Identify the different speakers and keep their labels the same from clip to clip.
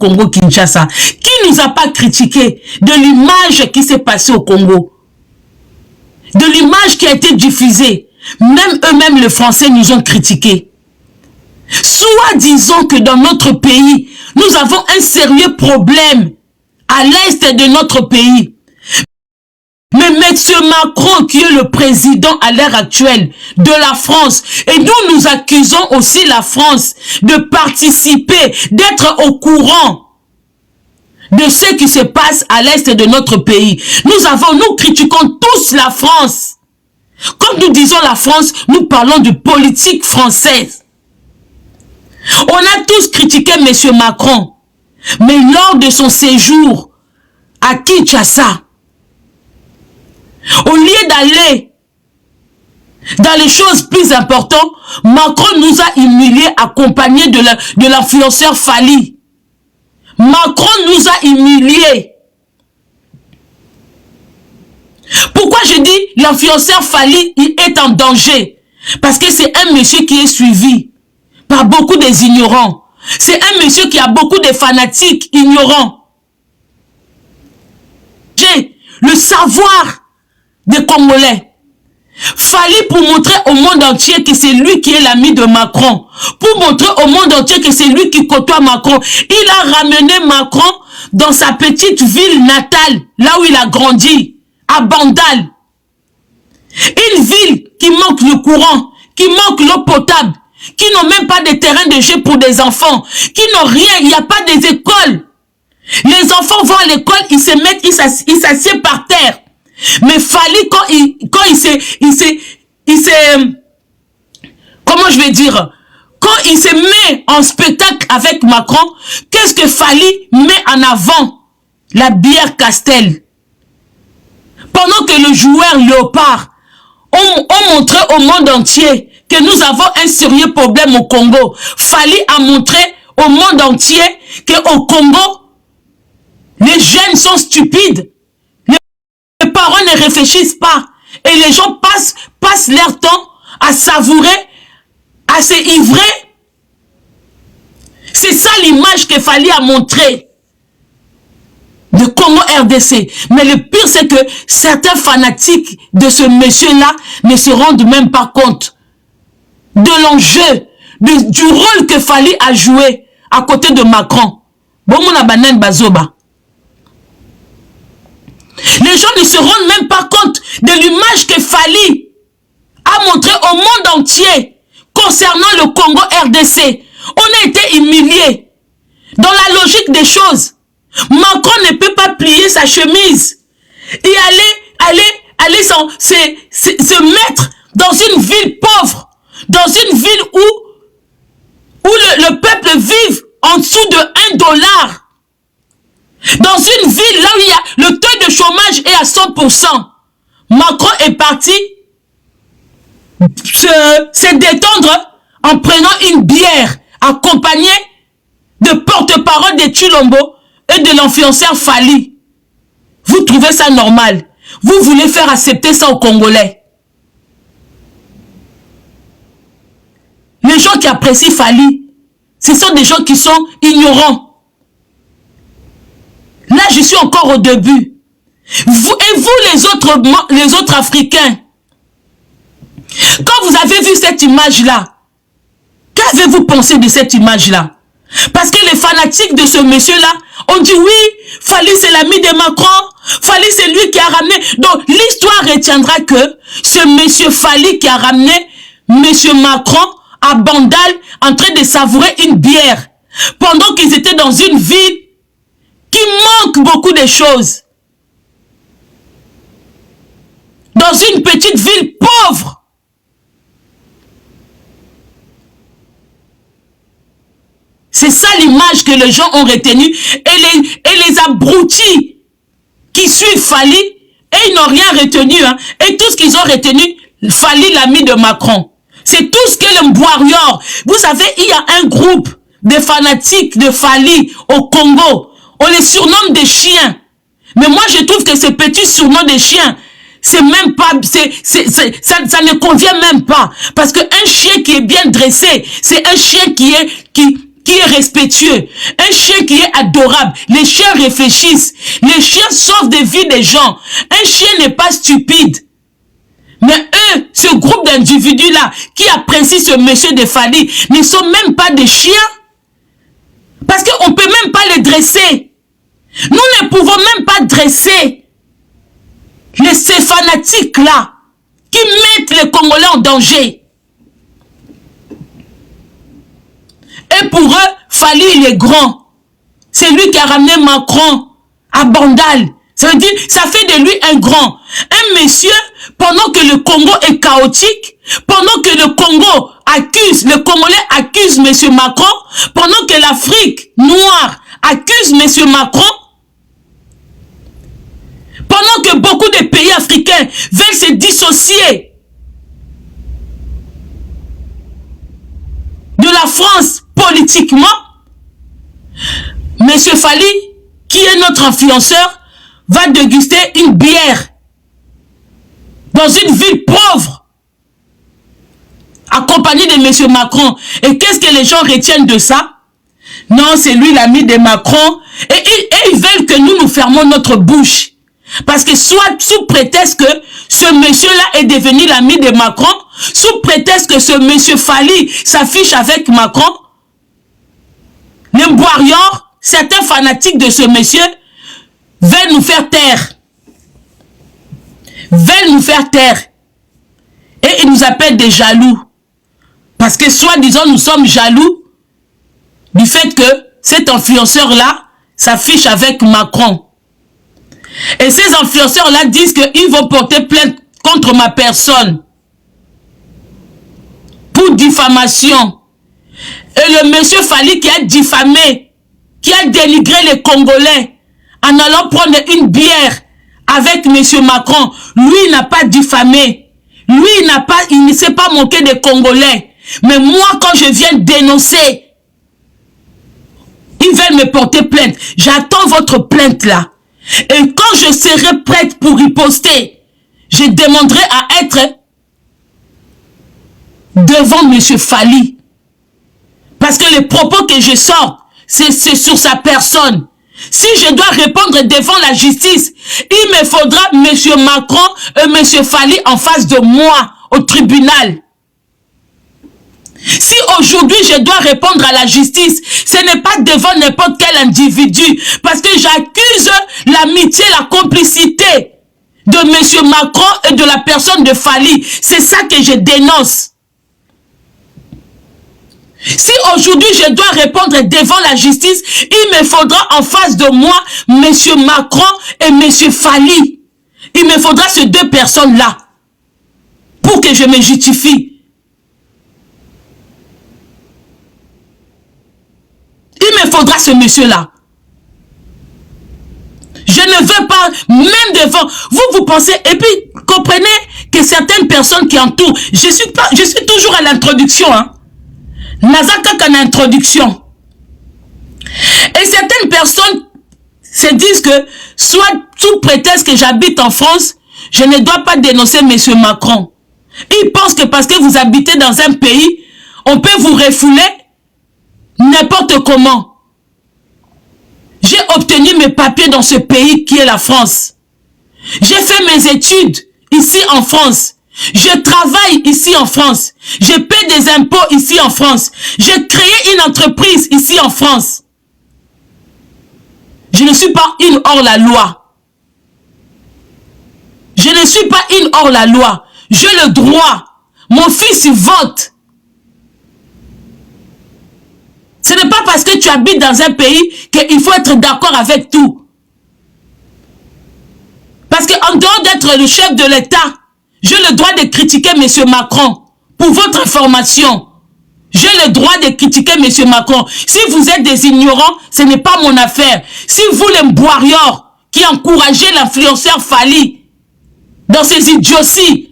Speaker 1: Congo-Kinshasa? Qui nous a pas critiqué de l'image qui s'est passée au Congo? De l'image qui a été diffusée. Même eux-mêmes, les Français, nous ont critiqués. Soit disons que dans notre pays, nous avons un sérieux problème à l'est de notre pays. Mais M. Macron, qui est le président à l'heure actuelle de la France, et nous accusons aussi la France de participer, d'être au courant de ce qui se passe à l'est de notre pays. Nous critiquons tous la France. Quand nous disons la France, nous parlons de politique française. On a tous critiqué M. Macron, mais lors de son séjour à Kinshasa, au lieu d'aller dans les choses plus importantes, Macron nous a humiliés accompagnés de l'influenceur Fally. Macron nous a humiliés. Pourquoi je dis l'influenceur Fally, il est en danger? Parce que c'est un monsieur qui est suivi par beaucoup des ignorants. C'est un monsieur qui a beaucoup de fanatiques ignorants. J'ai le savoir des Congolais. Fally, pour montrer au monde entier que c'est lui qui est l'ami de Macron, pour montrer au monde entier que c'est lui qui côtoie Macron, il a ramené Macron dans sa petite ville natale, là où il a grandi, à Bandal. Une ville qui manque le courant, qui manque l'eau potable, qui n'ont même pas de terrain de jeu pour des enfants, qui n'ont rien, il n'y a pas des écoles. Les enfants vont à l'école, ils se mettent, ils s'assiedent par terre. Mais Fally, quand il s'est, comment je vais dire, quand il se met en spectacle avec Macron, qu'est-ce que Fally met en avant? La bière Castel. Pendant que le joueur Léopard ont montré au monde entier que nous avons un sérieux problème au Congo. Fally a montré au monde entier qu'au Congo, les jeunes sont stupides. Les parents ne réfléchissent pas. Et les gens passent leur temps à savourer, à s'ivrer. C'est ça l'image que Fally a montrée de Congo RDC. Mais le pire, c'est que certains fanatiques de ce monsieur-là ne se rendent même pas compte de l'enjeu, du rôle que Fally a joué à côté de Macron. Bon, mon abanen bazoba. Les gens ne se rendent même pas compte de l'image que Fally a montré au monde entier concernant le Congo RDC. On a été humiliés. Dans la logique des choses, Macron ne peut pas plier sa chemise et aller se mettre dans une ville pauvre, dans une ville où le peuple vit en dessous de $1. Dans une ville là où il y a le taux de chômage est à 100%. Macron est parti se détendre en prenant une bière accompagnée de porte-parole de Chilombo et de l'influenceur Fally. Vous trouvez ça normal? Vous voulez faire accepter ça aux Congolais? Les gens qui apprécient Fally, ce sont des gens qui sont ignorants. Là, je suis encore au début. Vous les autres Africains, quand vous avez vu cette image-là, qu'avez-vous pensé de cette image-là? Parce que les fanatiques de ce monsieur-là ont dit oui, Fally c'est l'ami de Macron, Fally c'est lui qui a ramené. Donc l'histoire retiendra que ce monsieur Fally qui a ramené monsieur Macron à Bandal en train de savourer une bière pendant qu'ils étaient dans une ville qui manque beaucoup de choses. Dans une petite ville pauvre. C'est ça l'image que les gens ont retenue. Et les abrutis qui suivent Fally, et ils n'ont rien retenu. Hein, et tout ce qu'ils ont retenu, Fally l'ami de Macron. C'est tout ce que le Mbouarior. Vous savez, il y a un groupe de fanatiques de Fally au Congo. On les surnomme des chiens. Mais moi, je trouve que ces petits surnoms des chiens, c'est même pas, ça ne convient même pas. Parce qu'un chien qui est bien dressé, c'est un chien qui qui est respectueux, un chien qui est adorable. Les chiens réfléchissent, les chiens sauvent des vies des gens. Un chien n'est pas stupide. Mais eux, ce groupe d'individus-là, qui apprécient ce monsieur de Fally, ne sont même pas des chiens. Parce qu'on ne peut même pas les dresser. Nous ne pouvons même pas dresser ces fanatiques-là, qui mettent les Congolais en danger. Et pour eux, Fally, il est grand. C'est lui qui a ramené Macron à Bandal. Ça veut dire, ça fait de lui un grand. Un monsieur, pendant que le Congo est chaotique, pendant que le Congo accuse, le Congolais accuse M. Macron, pendant que l'Afrique noire accuse M. Macron, pendant que beaucoup de pays africains veulent se dissocier de la France politiquement, M. Fally, qui est notre influenceur, va déguster une bière dans une ville pauvre, accompagné de M. Macron. Et qu'est-ce que les gens retiennent de ça? Non, c'est lui l'ami de Macron. Et ils veulent que nous fermons notre bouche. Parce que soit sous prétexte que ce monsieur-là est devenu l'ami de Macron, sous prétexte que ce monsieur Fally s'affiche avec Macron, les Boirior, certains fanatiques de ce monsieur, veulent nous faire taire. Veulent nous faire taire. Et ils nous appellent des jaloux. Parce que soi-disant, nous sommes jaloux du fait que cet influenceur-là s'affiche avec Macron. Et ces influenceurs-là disent qu'ils vont porter plainte contre ma personne pour diffamation. Et le monsieur Fally qui a diffamé, qui a dénigré les Congolais en allant prendre une bière avec monsieur Macron, lui il n'a pas diffamé. Lui il ne s'est pas moqué des Congolais. Mais moi quand je viens dénoncer, ils veulent me porter plainte. J'attends votre plainte là. Et quand je serai prête pour riposter, je demanderai à être devant M. Fally. Parce que les propos que je sors, c'est sur sa personne. Si je dois répondre devant la justice, il me faudra M. Macron et M. Fally en face de moi au tribunal. Si aujourd'hui je dois répondre à la justice, ce n'est pas devant n'importe quel individu, parce que j'accuse l'amitié, la complicité de M. Macron et de la personne de Fally. C'est ça que je dénonce. Si aujourd'hui je dois répondre devant la justice, il me faudra en face de moi M. Macron et M. Fally. Il me faudra ces deux personnes-là pour que je me justifie. Il me faudra ce monsieur-là. Je ne veux pas, même devant, vous pensez, et puis comprenez que certaines personnes qui entourent, je suis toujours à l'introduction, hein. Nazaka qu'en introduction. Et certaines personnes se disent que, soit sous prétexte que j'habite en France, je ne dois pas dénoncer M. Macron. Ils pensent que parce que vous habitez dans un pays, on peut vous refouler n'importe comment. J'ai obtenu mes papiers dans ce pays qui est la France. J'ai fait mes études ici en France. Je travaille ici en France. Je paie des impôts ici en France. J'ai créé une entreprise ici en France. Je ne suis pas une hors la loi. Je ne suis pas une hors la loi. J'ai le droit. Mon fils vote. Ce n'est pas parce que tu habites dans un pays qu'il faut être d'accord avec tout. Parce qu'en dehors d'être le chef de l'État, j'ai le droit de critiquer M. Macron. Pour votre information, j'ai le droit de critiquer M. Macron. Si vous êtes des ignorants, ce n'est pas mon affaire. Si vous, les Boirior, qui encouragez l'influenceur Fally dans ses idioties,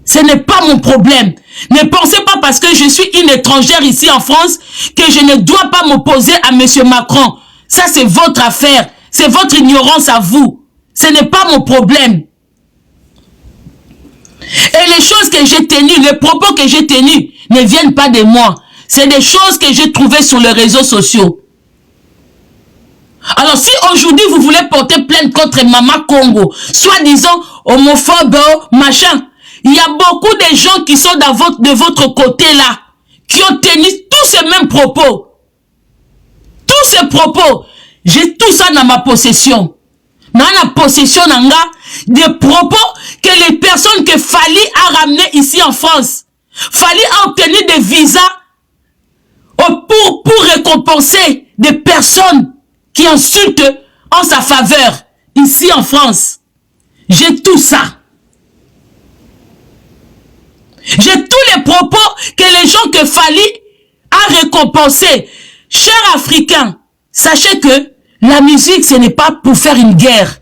Speaker 1: ce n'est pas mon problème. Ne pensez pas parce que je suis une étrangère ici en France que je ne dois pas m'opposer à M. Macron. Ça, c'est votre affaire. C'est votre ignorance à vous. Ce n'est pas mon problème. Et les choses que j'ai tenues, les propos que j'ai tenus ne viennent pas de moi. C'est des choses que j'ai trouvées sur les réseaux sociaux. Alors si aujourd'hui vous voulez porter plainte contre Mama Congo, soi-disant homophobe, machin, il y a beaucoup de gens qui sont de votre côté là, qui ont tenu tous ces mêmes propos. Tous ces propos, j'ai tout ça dans ma possession. Dans la possession nanga, des propos que les personnes que Fally a ramenées ici en France. Fally a obtenu des visas pour récompenser des personnes qui insultent en sa faveur ici en France. J'ai tout ça. J'ai tous les propos que les gens que Fally a récompensés. Chers Africains, sachez que la musique, ce n'est pas pour faire une guerre.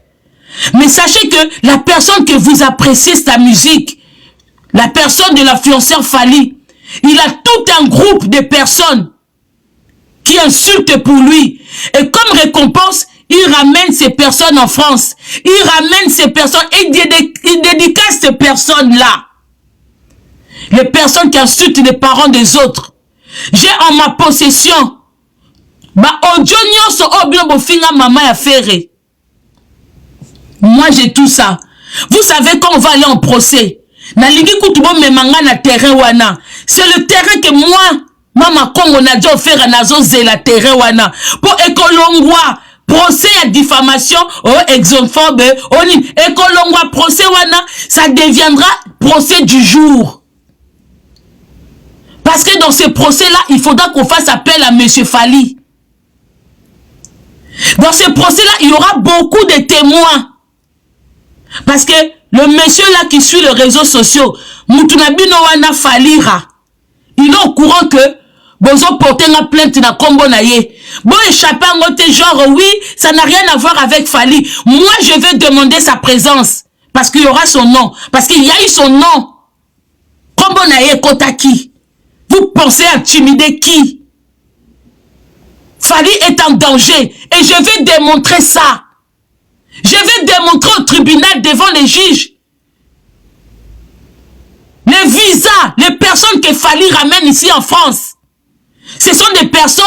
Speaker 1: Mais sachez que la personne que vous appréciez sa musique, la personne de l'influenceur Fally, il a tout un groupe de personnes qui insultent pour lui. Et comme récompense, il ramène ces personnes en France. Il ramène ces personnes et il dédicace ces personnes-là. Les personnes qui insultent les parents des autres. J'ai en ma possession moi j'ai tout ça. Vous savez quand on va aller en procès, c'est le terrain que moi Mama Congo na djo faire nazo zela terrain wana pour ekolongwa procès à diffamation exophobe ekolongwa procès wana, ça deviendra procès du jour. Parce que dans ce procès-là, il faudra qu'on fasse appel à M. Fally. Dans ce procès-là, il y aura beaucoup de témoins. Parce que le monsieur-là qui suit les réseaux sociaux, Moutunabino wana Falira, il est au courant que Bozo porter une plainte na kombo na ye. Bon échapper en côté genre oui, ça n'a rien à voir avec Fally. Moi, je vais demander sa présence. Parce qu'il y aura son nom. Parce qu'il y a eu son nom. Kombo na ye Kotaki. Vous pensez intimider qui? Fally est en danger et je vais démontrer ça. Je vais démontrer au tribunal devant les juges. Les visas, les personnes que Fally ramène ici en France. Ce sont des personnes,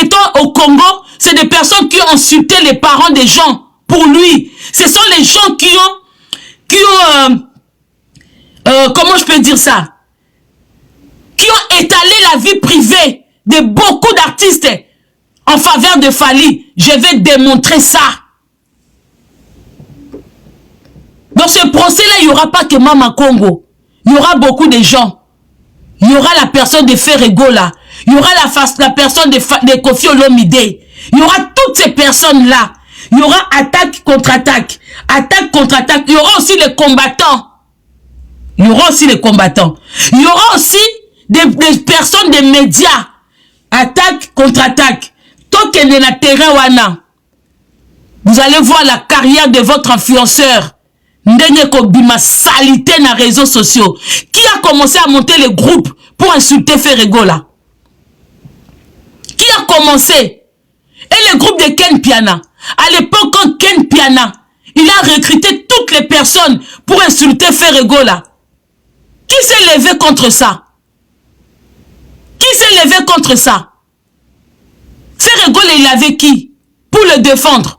Speaker 1: étant au Congo, c'est des personnes qui ont insulté les parents des gens pour lui. Ce sont les gens qui ont comment je peux dire ça? Qui ont étalé la vie privée de beaucoup d'artistes en faveur de Fally. Je vais démontrer ça. Dans ce procès-là, il n'y aura pas que Mama Congo. Il y aura beaucoup de gens. Il y aura la personne de Ferregola. Il y aura la personne de Kofi Olomide. Il y aura toutes ces personnes-là. Il y aura attaque contre attaque. Attaque contre attaque. Il y aura aussi les combattants. Il y aura aussi les combattants. Il y aura aussi des personnes des médias. Attaque contre attaque. Tant qu'elle est na terrain wana. Vous allez voir la carrière de votre influenceur. Ndenye Kobima salité na réseaux sociaux. Qui a commencé à monter les groupes pour insulter Ferregola? Qui a commencé? Et le groupe de Ken Piana. À l'époque, quand Ken Piana, il a recruté toutes les personnes pour insulter Ferregola. Qui s'est levé contre ça? Qui s'est levé contre ça? Ferregola, il avait qui? Pour le défendre.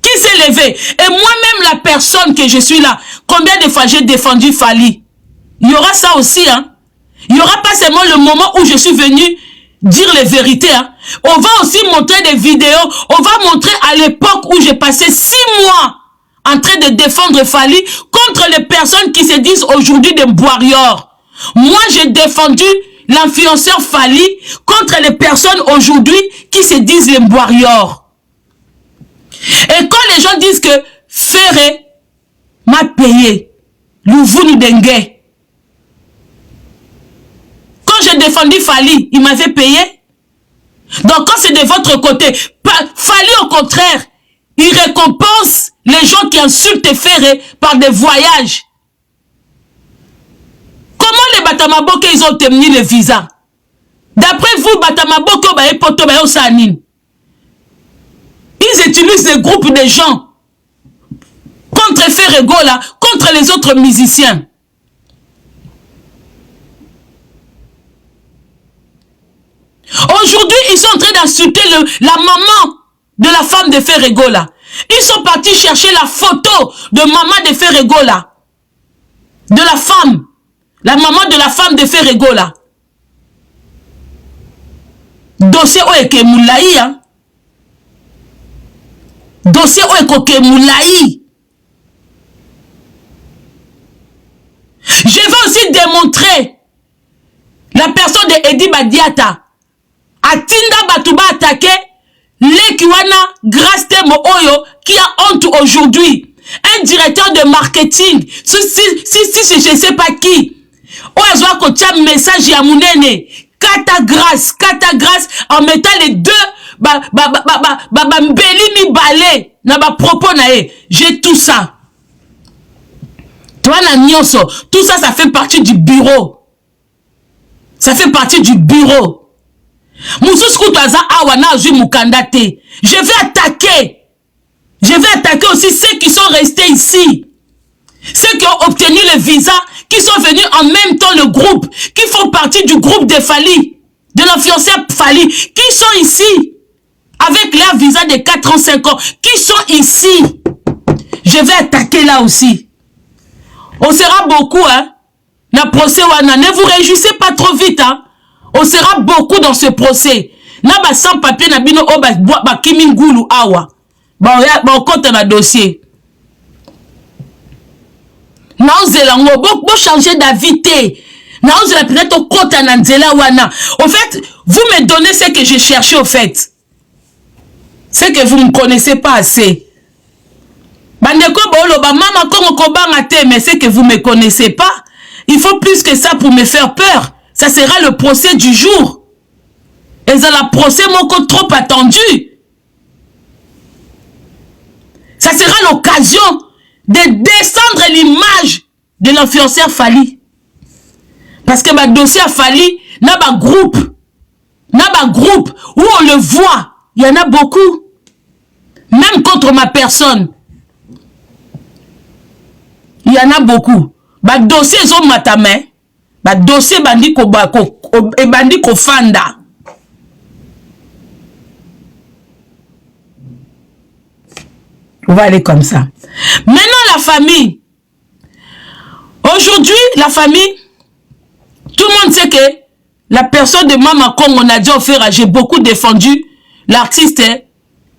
Speaker 1: Qui s'est levé? Et moi-même, la personne que je suis là, combien de fois j'ai défendu Fally? Il y aura ça aussi, hein? Il n'y aura pas seulement le moment où je suis venu dire les vérités, hein? On va aussi montrer des vidéos. On va montrer à l'époque où j'ai passé 6 mois en train de défendre Fally contre les personnes qui se disent aujourd'hui des boiriors. Moi, j'ai défendu l'influenceur Fally contre les personnes aujourd'hui qui se disent les boiriors. Et quand les gens disent que Ferre m'a payé, Louvounou Dengue, quand j'ai défendu Fally, il m'avait payé. Donc quand c'est de votre côté, Fally au contraire, il récompense les gens qui insultent Ferre par des voyages. Comment les Batamaboke, ils ont obtenu le visa? D'après vous, Batamaboke, ils utilisent des groupes de gens contre Ferregola, contre les autres musiciens. Aujourd'hui, ils sont en train d'insulter la maman de la femme de Ferrego là. Ils sont partis chercher la photo de maman de Ferrego là. De la femme. La maman de la femme de Ferrego là. Dossier Oeke Moulaï. Hein? Dossier Oeke Moulaï. Je vais aussi démontrer la personne de Edi Badiata. Atinda Batouba attaqué les Kiwana grâce Temo Oyo qui a honte aujourd'hui. Un directeur de marketing, si je ne sais pas qui, Oazwa Kotia message ya Mounene, kata grâce en mettant les deux mbeli mi balé na ba propos nae. J'ai tout ça. Toi na nyonso, tout ça, ça fait partie du bureau. Ça fait partie du bureau. Je vais attaquer. Je vais attaquer aussi ceux qui sont restés ici. Ceux qui ont obtenu le visa, qui sont venus en même temps le groupe, qui font partie du groupe de Fali, de l'influenceur Fali, qui sont ici, avec leur visa de 4 ans, 5 ans, qui sont ici. Je vais attaquer là aussi. On sera beaucoup, hein. Na procès wana, ne vous réjouissez pas trop vite, hein. On sera beaucoup dans ce procès. Na ba sans papier na bino o ba kimingulu awa. Ba on compte na dossier. Na ozelango bo changer d'avis té. Na ozela peut-être au compte na nzela wana. En fait, vous me donnez ce que j'ai cherché au fait. C'est que vous ne me connaissez pas assez. Bandeko bolo ba mama kongo kobanga té, mais c'est que vous me connaissez pas. Il faut plus que ça pour me faire peur. Ça sera le procès du jour. Et c'est le procès moko trop attendu. Ça sera l'occasion de descendre l'image de l'influenceur Fali. Parce que ma dossier a Fali, n'a pas groupe où on le voit. Il y en a beaucoup. Même contre ma personne. Il y en a beaucoup. Ma dossier est matame. Ma dossier bandi ko fanda. On va aller comme ça. Maintenant la famille. Aujourd'hui la famille, tout le monde sait que la personne de Mama Congo Nadia Ofera, j'ai beaucoup défendu l'artiste,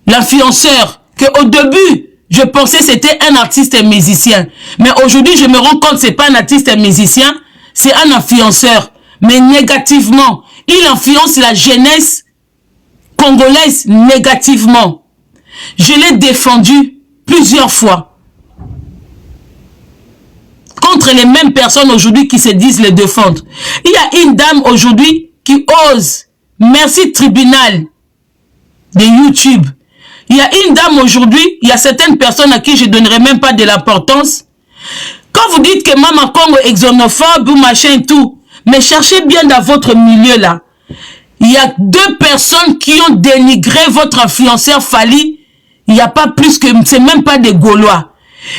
Speaker 1: l'influenceur, que au début je pensais c'était un artiste et musicien. Mais aujourd'hui je me rends compte que c'est pas un artiste et musicien. C'est un influenceur, mais négativement. Il influence la jeunesse congolaise négativement. Je l'ai défendu plusieurs fois. Contre les mêmes personnes aujourd'hui qui se disent les défendre. Il y a une dame aujourd'hui qui ose. Merci tribunal de YouTube. Il y a une dame aujourd'hui, il y a certaines personnes à qui je ne donnerai même pas de l'importance. Quand vous dites que Mama Congo est xénophobe ou machin et tout, mais cherchez bien dans votre milieu là. Il y a deux personnes qui ont dénigré votre influenceur Fali. Il n'y a pas plus que... C'est même pas des Gaulois.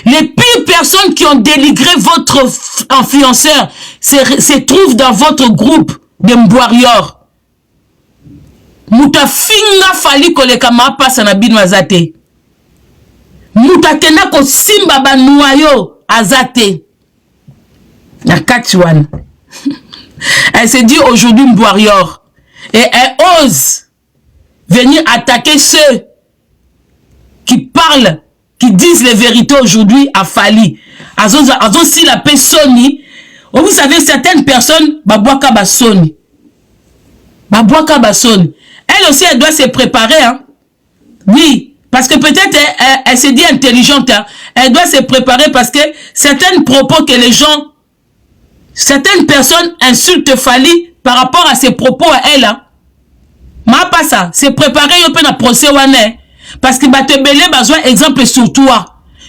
Speaker 1: Les pires personnes qui ont dénigré votre influenceur se trouvent dans votre groupe de Mbouarior. Muta finga Fali koleka ma pasa na bino azate. Muta kena ko simba ba noyo. Azate. La Kachouane. Elle se dit aujourd'hui Mbouarior. Et elle ose venir attaquer ceux qui parlent, qui disent les vérités aujourd'hui à Fali. Azo si la paix Sony. Vous savez, certaines personnes, babouaka basoni. Babouaka basoni. Elle aussi, elle doit se préparer. Hein? Oui. Parce que peut-être elle se dit intelligente. Hein? Elle doit se préparer parce que certains propos que les gens, certaines personnes insultent Fali par rapport à ses propos à elle. Hein? Ma pas ça. C'est préparer yo pe na procès wane. Parce que ba te belé besoin exemple sur toi.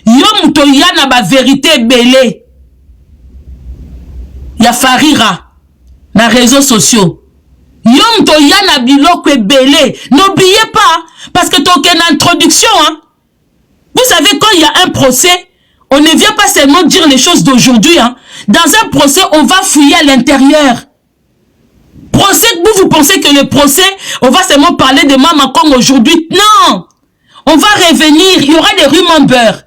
Speaker 1: Yo muto ya na ba vérité belé. Ya farira na réseaux sociaux. Yo muto ya na biloko belé. N'oubliez pas parce que ton une introduction hein. Vous savez quand il y a un procès, on ne vient pas seulement dire les choses d'aujourd'hui hein. Dans un procès, on va fouiller à l'intérieur. Procès, vous pensez que le procès, on va seulement parler de Mama Kong aujourd'hui? Non! On va revenir, il y aura des rumeurs.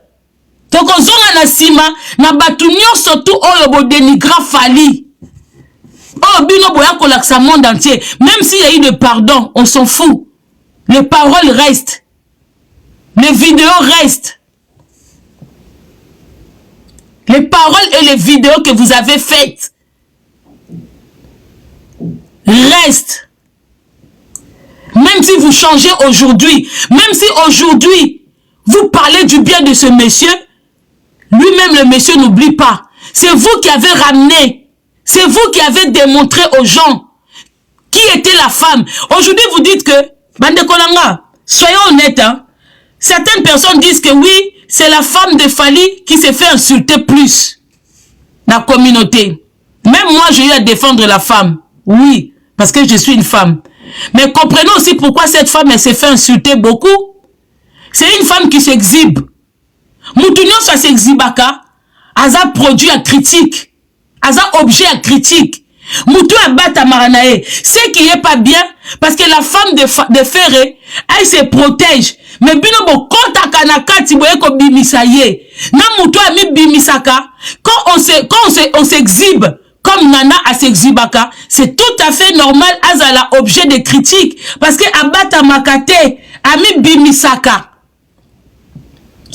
Speaker 1: Donc, on zone na sima, na batunyo surtout, oh, le dénigra Fali. Oh, bino boya kolaksa monde entier. Même s'il y a eu de pardon, on s'en fout. Les paroles restent. Les vidéos restent. Les paroles et les vidéos que vous avez faites restent. Même si vous changez aujourd'hui, même si aujourd'hui, vous parlez du bien de ce monsieur, lui-même le monsieur n'oublie pas. C'est vous qui avez ramené, c'est vous qui avez démontré aux gens qui était la femme. Aujourd'hui, vous dites que, Bande Kolanga, soyons honnêtes, hein, certaines personnes disent que oui, c'est la femme de Fali qui s'est fait insulter plus dans la communauté. Même moi, j'ai eu à défendre la femme. Oui, parce que je suis une femme. Mais comprenez aussi pourquoi cette femme, elle s'est fait insulter beaucoup. C'est une femme qui s'exhibe. Moutounion, ça s'exhibaka. Aza produit à critique. Aza objet à critique. Moutou a battu à Maranae. Ce qui est pas bien, parce que la femme de Ferré, elle se protège. Mais binobo, quand ta kanaka, tiboye ko bimisaye. Na moutou a mis bimisaka. Quand on s'exhibe, comme Nana a s'exhibaka, c'est tout à fait normal azala objet de critique. Parce que abata makate, a mis bimisaka.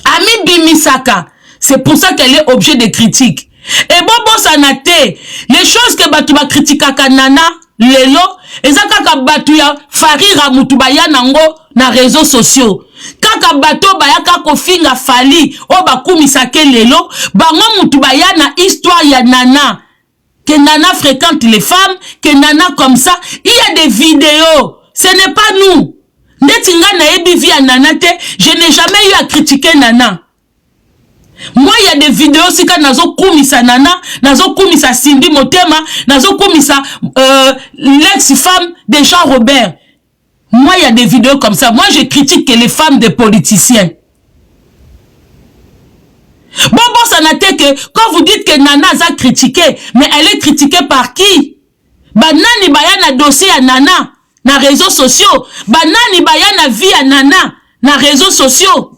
Speaker 1: Ami bimisaka. C'est pour ça qu'elle est objet de critique. Et bon sanate, les choses que batu ba kritikaka Nana, lelo, ezaka batuya farira mutubaya nango na réseaux sociaux. Kaka bato bayaka kofinga Fali, o bakumisake lelo, bango mutubaya na histoire ya Nana. Que Nana fréquente les femmes, que Nana comme ça, il y a des vidéos. Ce n'est pas nous. Netinga na ebi via Nana te, je n'ai jamais eu à critiquer Nana. Moi, il y a des vidéos si quand nazo kumisa Nana, nazo kumisa Cindy Motema, nazo kumisa l'ex-femme de Jean Robert. Moi, il y a des vidéos comme ça. Moi, je critique que les femmes des politiciens. Bon, ça n'a été que quand vous dites que Nana a critiqué, mais elle est critiquée par qui? Banani bayana dossier à Nana na réseaux sociaux. Banani bayana vie à Nana na réseaux sociaux.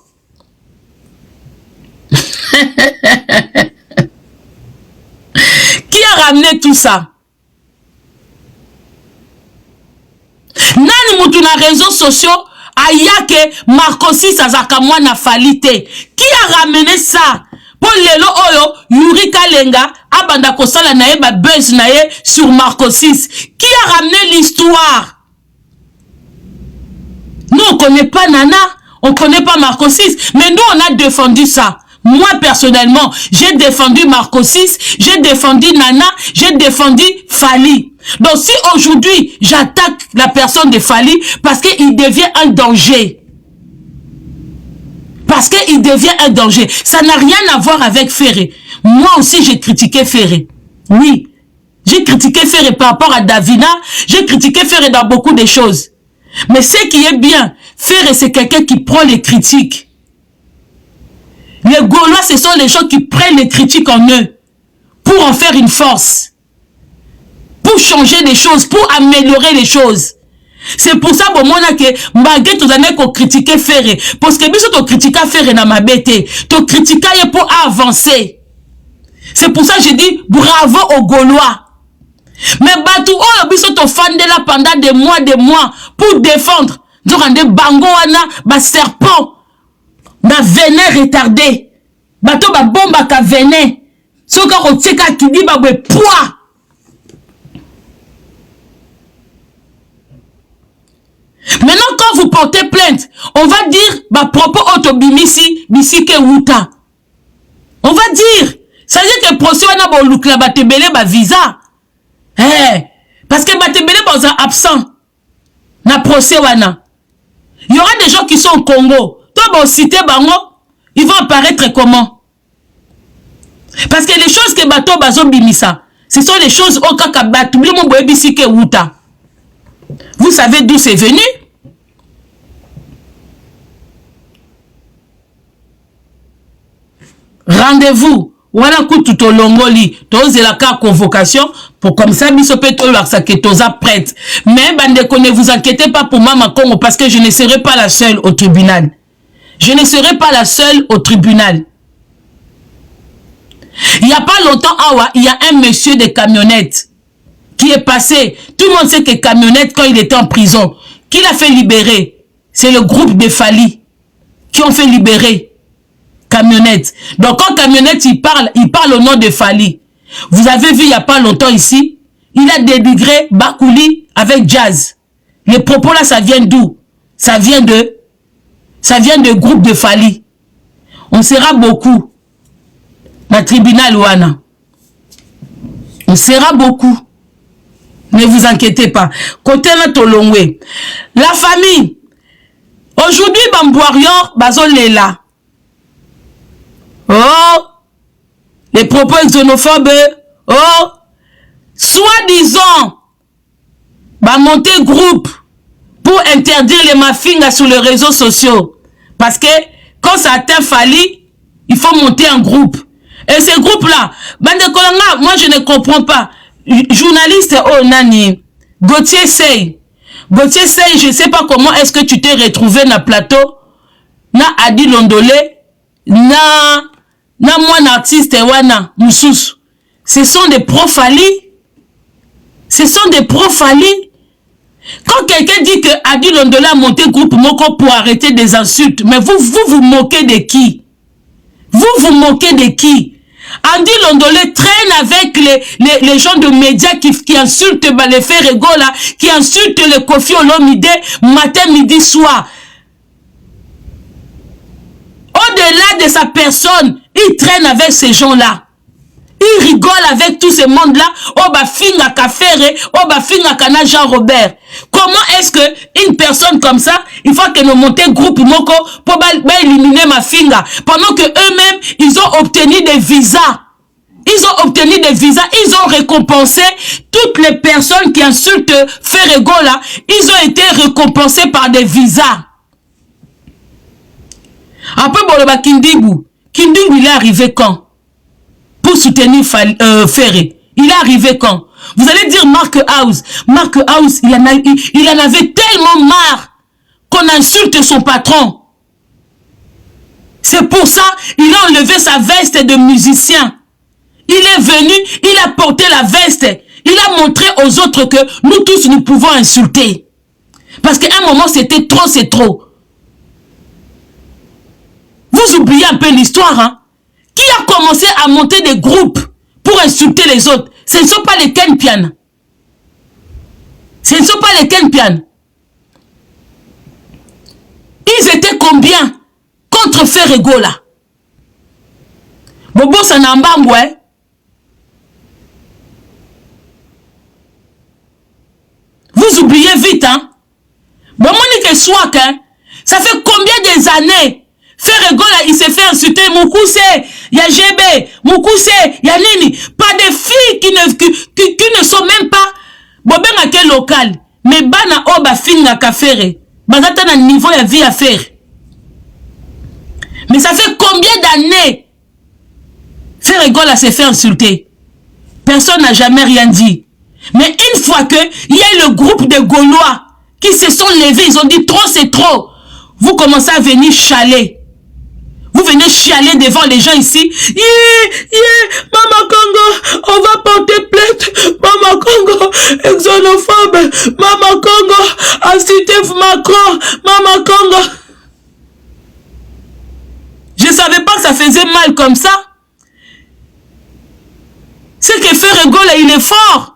Speaker 1: Qui a ramené tout ça? Nani mutu na réseaux sociaux ayake Marcosis azaka mwana falite. Qui a ramené ça? Pour lelo oyo Yuri Kalenga abanda kosala nae ba buzz nae sur Marcosis. Qui a ramené l'histoire? Nous on connaît pas Nana, on connaît pas Marcosis, mais nous on a défendu ça. Moi personnellement, j'ai défendu Marcosis, j'ai défendu Nana, j'ai défendu Fali. Donc si aujourd'hui j'attaque la personne de Fali parce qu'il devient un danger. Parce qu'il devient un danger. Ça n'a rien à voir avec Ferré. Moi aussi j'ai critiqué Ferré. Oui. J'ai critiqué Ferré par rapport à Davina. J'ai critiqué Ferré dans beaucoup de choses. Mais ce qui est bien, Ferré c'est quelqu'un qui prend les critiques. Les Gaulois, ce sont les gens qui prennent les critiques en eux pour en faire une force, pour changer les choses, pour améliorer les choses. C'est pour ça que malgré tout années qu'on critiquait Ferré, parce que biso to critica Ferré na mabete, to critica pour avancer. C'est pour ça que je dis bravo aux Gaulois. Mais batou oh biso to fandela pendant des mois pour défendre. Donc on des bango wana ba serpent. Na venin retardé. Bato ba bomba ka venin. Soka rotseka qui dit ba poids. Maintenant quand vous portez plainte, on va dire ba propos autobimisi bisike wuta. On va dire, ça veut dire que procès wana bo lukla ba tebele ba visa. Parce que ba tebele ba absent. Na procès wana. Il y aura des gens qui sont au Congo. Toi, citer bango, ils vont apparaître comment? Parce que les choses que bato bazo bimisa, ce sont les choses au kakabat, vous savez d'où c'est venu? Rendez-vous wana kutu to longoli toze la ka convocation pour comme ça biso peut to la que toza prête. Mais bande ne vous inquiétez pas pour Mama Congo parce que je ne serai pas la seule au tribunal. Je ne serai pas la seule au tribunal. Il n'y a pas longtemps, il y a un monsieur de camionnette qui est passé. Tout le monde sait que camionnette, quand il était en prison, qui l'a fait libérer? C'est le groupe de Fali qui ont fait libérer camionnette. Donc quand camionnette, il parle au nom de Fali. Vous avez vu il n'y a pas longtemps ici, il a dénigré Bakouli avec Jazz. Les propos là, ça vient d'où? Ça vient de groupe de Fali. On sera beaucoup. La tribunal Ouana. On sera beaucoup. Ne vous inquiétez pas. Côté la Tolongwe. La famille. Aujourd'hui, Bamboarion, Bazon Lela. Oh. Les propos xénophobes. Oh. Soi-disant. Monter groupe pour interdire les mafingas sur les réseaux sociaux. Parce que quand ça atteint Fali, il faut monter un groupe. Et ces groupes-là, moi je ne comprends pas. Journaliste, oh Nani, Gauthier Sey, je ne sais pas comment est-ce que tu t'es retrouvé dans le plateau, na Adi Londolé, na moi artiste wana, Moussous. Ce sont des profali. Ce sont des profali. Quand quelqu'un dit que Adi Londolé a monté groupe Moko pour arrêter des insultes, mais vous moquez de qui? Vous moquez de qui? Adi Londolé traîne avec les gens de médias qui insultent les Ferregola, qui insultent le Kofi Olomide matin, midi, soir. Au-delà de sa personne, il traîne avec ces gens-là. Il rigole avec tout ce monde-là. Oh bah finga Kafere, oh bah finga Kana Jean-Robert. Comment est-ce que une personne comme ça, il faut que nous montions groupe Moko pour éliminer ma finga, pendant que eux-mêmes ils ont obtenu des visas. Ils ont obtenu des visas, ils ont récompensé toutes les personnes qui insultent Ferregola, ils ont été récompensés par des visas. Après Boloba Kindingu il est arrivé quand? Pour soutenir Ferré. Il est arrivé quand? Vous allez dire Mark House. Mark House, il en avait tellement marre qu'on insulte son patron. C'est pour ça il a enlevé sa veste de musicien. Il est venu, il a porté la veste. Il a montré aux autres que nous tous, nous pouvons insulter. Parce qu'à un moment, c'était trop, c'est trop. Vous oubliez un peu l'histoire, hein? Qui a commencé à monter des groupes pour insulter les autres? Ce ne sont pas les Kenpian. Ce ne sont pas les Kenpian. Ils étaient combien contre Ferregola? Bobo Sanambangwe. Vous oubliez vite, hein? Bon, Monique Swak, hein? Ça fait combien des années? Ferregola, il s'est fait insulter. Moukouse, il y a GB, Moukouse, il y a Nini. Pas de filles qui ne sont même pas. Bobé à quel local? Mais bana oba finga kafere. Bazata na niveau ya vie à faire. Mais ça fait combien d'années? Ferregola s'est fait insulter. Personne n'a jamais rien dit. Mais une fois que il y a le groupe de Gaulois qui se sont levés, ils ont dit trop c'est trop. Vous commencez à venir chialer. Vous venez chialer devant les gens ici. Mama Congo, on va porter plainte. Mama Congo, xénophobe. Mama Congo, incité Macron. Mama Congo. Je ne savais pas que ça faisait mal comme ça. C'est que Ferregola, il est fort.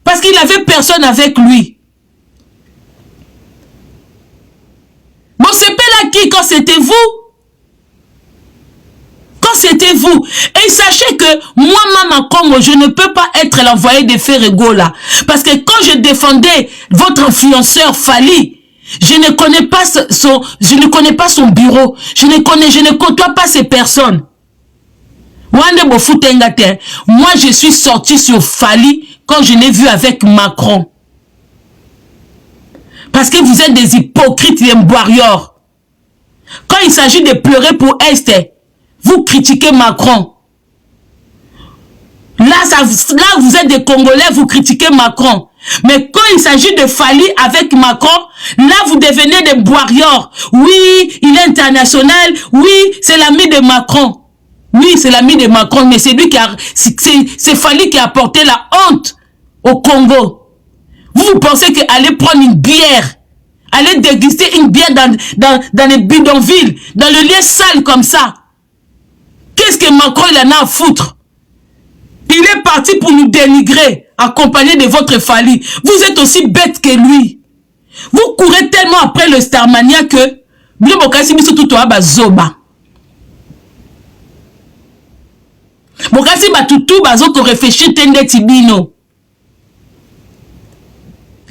Speaker 1: Parce qu'il n'avait personne avec lui. Bon, c'est pas là qui quand c'était vous. Quand c'était vous. Et sachez que moi, Mama Congo, je ne peux pas être l'envoyé de Ferregola. Parce que quand je défendais votre influenceur Fali, je ne connais pas son bureau. Je ne côtoie pas ces personnes. Moi, je suis sorti sur Fali quand je l'ai vu avec Macron. Parce que vous êtes des hypocrites, des boiriors. Quand il s'agit de pleurer pour Est, vous critiquez Macron. Là, vous êtes des Congolais, vous critiquez Macron. Mais quand il s'agit de Fally avec Macron, là, vous devenez des boiriors. Oui, il est international. Oui, c'est l'ami de Macron. Oui, c'est l'ami de Macron, mais c'est lui qui a... C'est Fally qui a apporté la honte au Congo. Vous pensez qu'aller prendre une bière, aller déguster une bière dans les bidonvilles, dans le lieu sale comme ça, qu'est-ce que Macron il en a à foutre? Il est parti pour nous dénigrer, accompagné de votre Fally. Vous êtes aussi bête que lui. Vous courez tellement après le Starmania que...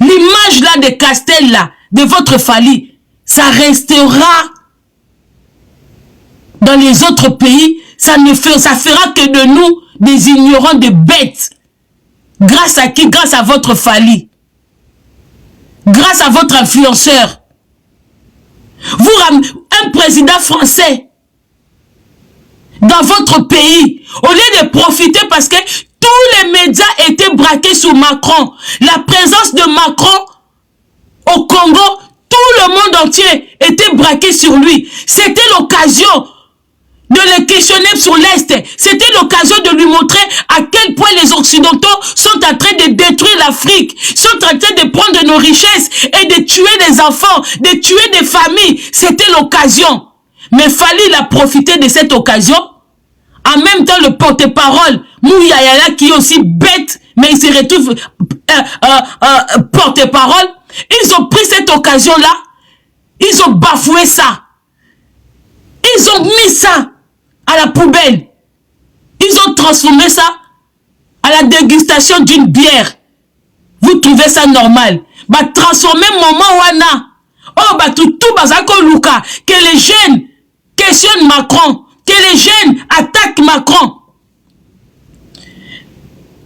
Speaker 1: L'image là de Castel là, de votre Fally, ça restera dans les autres pays. Ça fera que de nous des ignorants, des bêtes. Grâce à qui? Grâce à votre Fally. Grâce à votre influenceur. Un président français dans votre pays, au lieu de profiter parce que tous les médias étaient braqués sur Macron. La présence de Macron au Congo, tout le monde entier était braqué sur lui. C'était l'occasion de le questionner sur l'Est. C'était l'occasion de lui montrer à quel point les Occidentaux sont en train de détruire l'Afrique, sont en train de prendre nos richesses et de tuer des enfants, de tuer des familles. C'était l'occasion. Mais Fally, il a profité de cette occasion. En même temps, le porte-parole, Mouyayala, qui est aussi bête, mais il se retrouve porte-parole. Ils ont pris cette occasion-là. Ils ont bafoué ça. Ils ont mis ça à la poubelle. Ils ont transformé ça à la dégustation d'une bière. Vous trouvez ça normal? Bah, transformer moment wana. Oh, bah, tout bazako luka. Que les jeunes questionnent Macron. Que les jeunes attaquent Macron.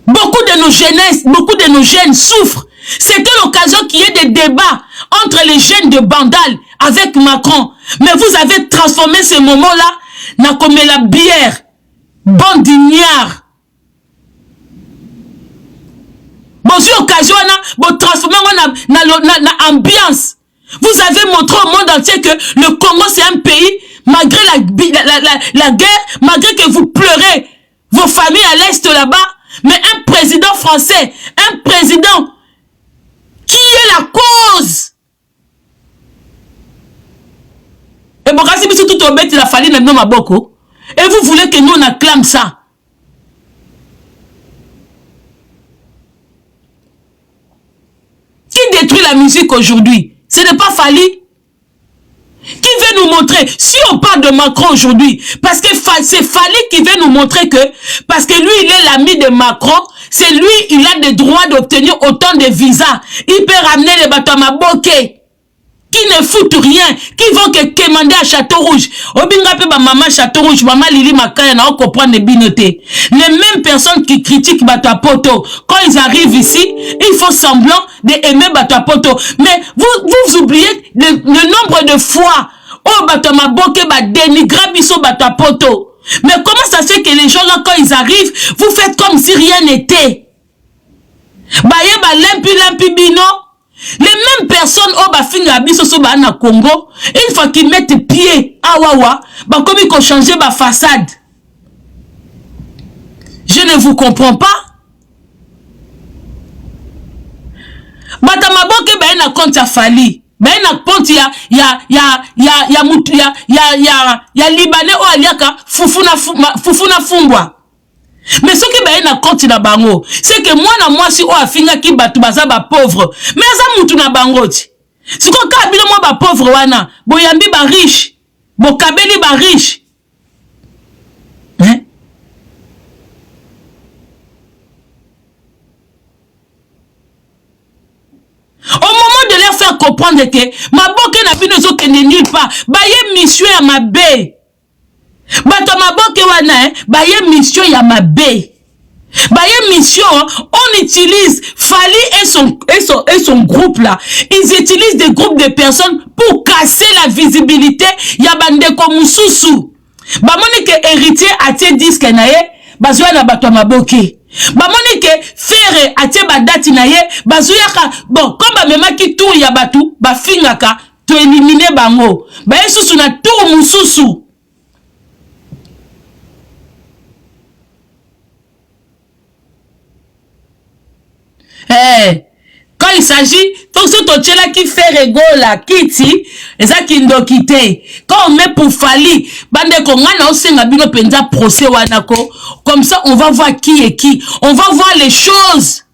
Speaker 1: Beaucoup de nos jeunesses, beaucoup de nos jeunes souffrent. C'était l'occasion qu'il y ait des débats entre les jeunes de Bandal avec Macron. Mais vous avez transformé ce moment-là dans comme la bière. Bandignard. Bon, sur occasion, vous transformez dans ambiance. Vous avez montré au monde entier que le Congo, c'est un pays, malgré la guerre, malgré que vous pleurez vos familles à l'Est là-bas, mais un président français, un président qui est la cause. Et bon, si vous tout au bête, il a fallu maintenant ma boko. Et vous voulez que nous on acclame ça. Qui détruit la musique aujourd'hui? Ce n'est pas Fally. Qui veut nous montrer, si on parle de Macron aujourd'hui, parce que c'est Fally qui veut nous montrer que, parce que lui, il est l'ami de Macron, c'est lui, il a des droits d'obtenir autant de visas. Il peut ramener les bateaux à Maboké, qui ne foutent rien, qui vont que commander à Château-Rouge. Obinga pe ba maman Château-Rouge, maman Lili Makaya, na comprendre les binotés. Les mêmes personnes qui critiquent bateau à Poto, quand ils arrivent ici, ils font semblant d'aimer bateau à Poto. Mais vous oubliez le nombre de fois où bateau à Maboké ba dénigrer biso bateau à Poto. Mais comment ça se fait que les gens là, quand ils arrivent, vous faites comme si rien n'était? Baye ba limpi bino. Les mêmes personnes au bafinga biso so ba na Congo, une fois qu'ils mettent pied à Wawa, bah comme ils ont changé ma façade. Je ne vous comprends pas. Batamaboke ba na compte ya Fally. Ba na compte ya Libanais o aliaka fufuna fumbwa. Mais ce qui est na compte na bango, c'est que moi si o afinga ki batu baza ba pauvre, mais ça mutu na bango ti. Si ko ka bino mo ba pauvre wana, boyambi ba riche, bo kabeli ba riche. Hein? Au moment de leur faire comprendre que ma boke na bino zo kende nulle part, ba ye mission ya mabe. Bato maboke wana, baye mission ya mabe. Baye mission, on utilise Fally et son groupe là. Ils utilisent des groupes de personnes pour casser la visibilité ya bandeko mususu. Ba moni que héritier atie disque nae, bazwa na bato maboke. Bamoni ke Ferré atie ba date na ye, bazuyaka bon comme ba memaki tour ya batu, ba fingaka to éliminer bango. Ba yesusu na tour mususu. Quand il s'agit, tout ce que qui fait rigola, Kitty, et ça qui nous quitte. Quand on met pour Fali, bande kongana aussi n'a bino penza procès wanako. Comme ça, on va voir qui est qui. On va voir les choses.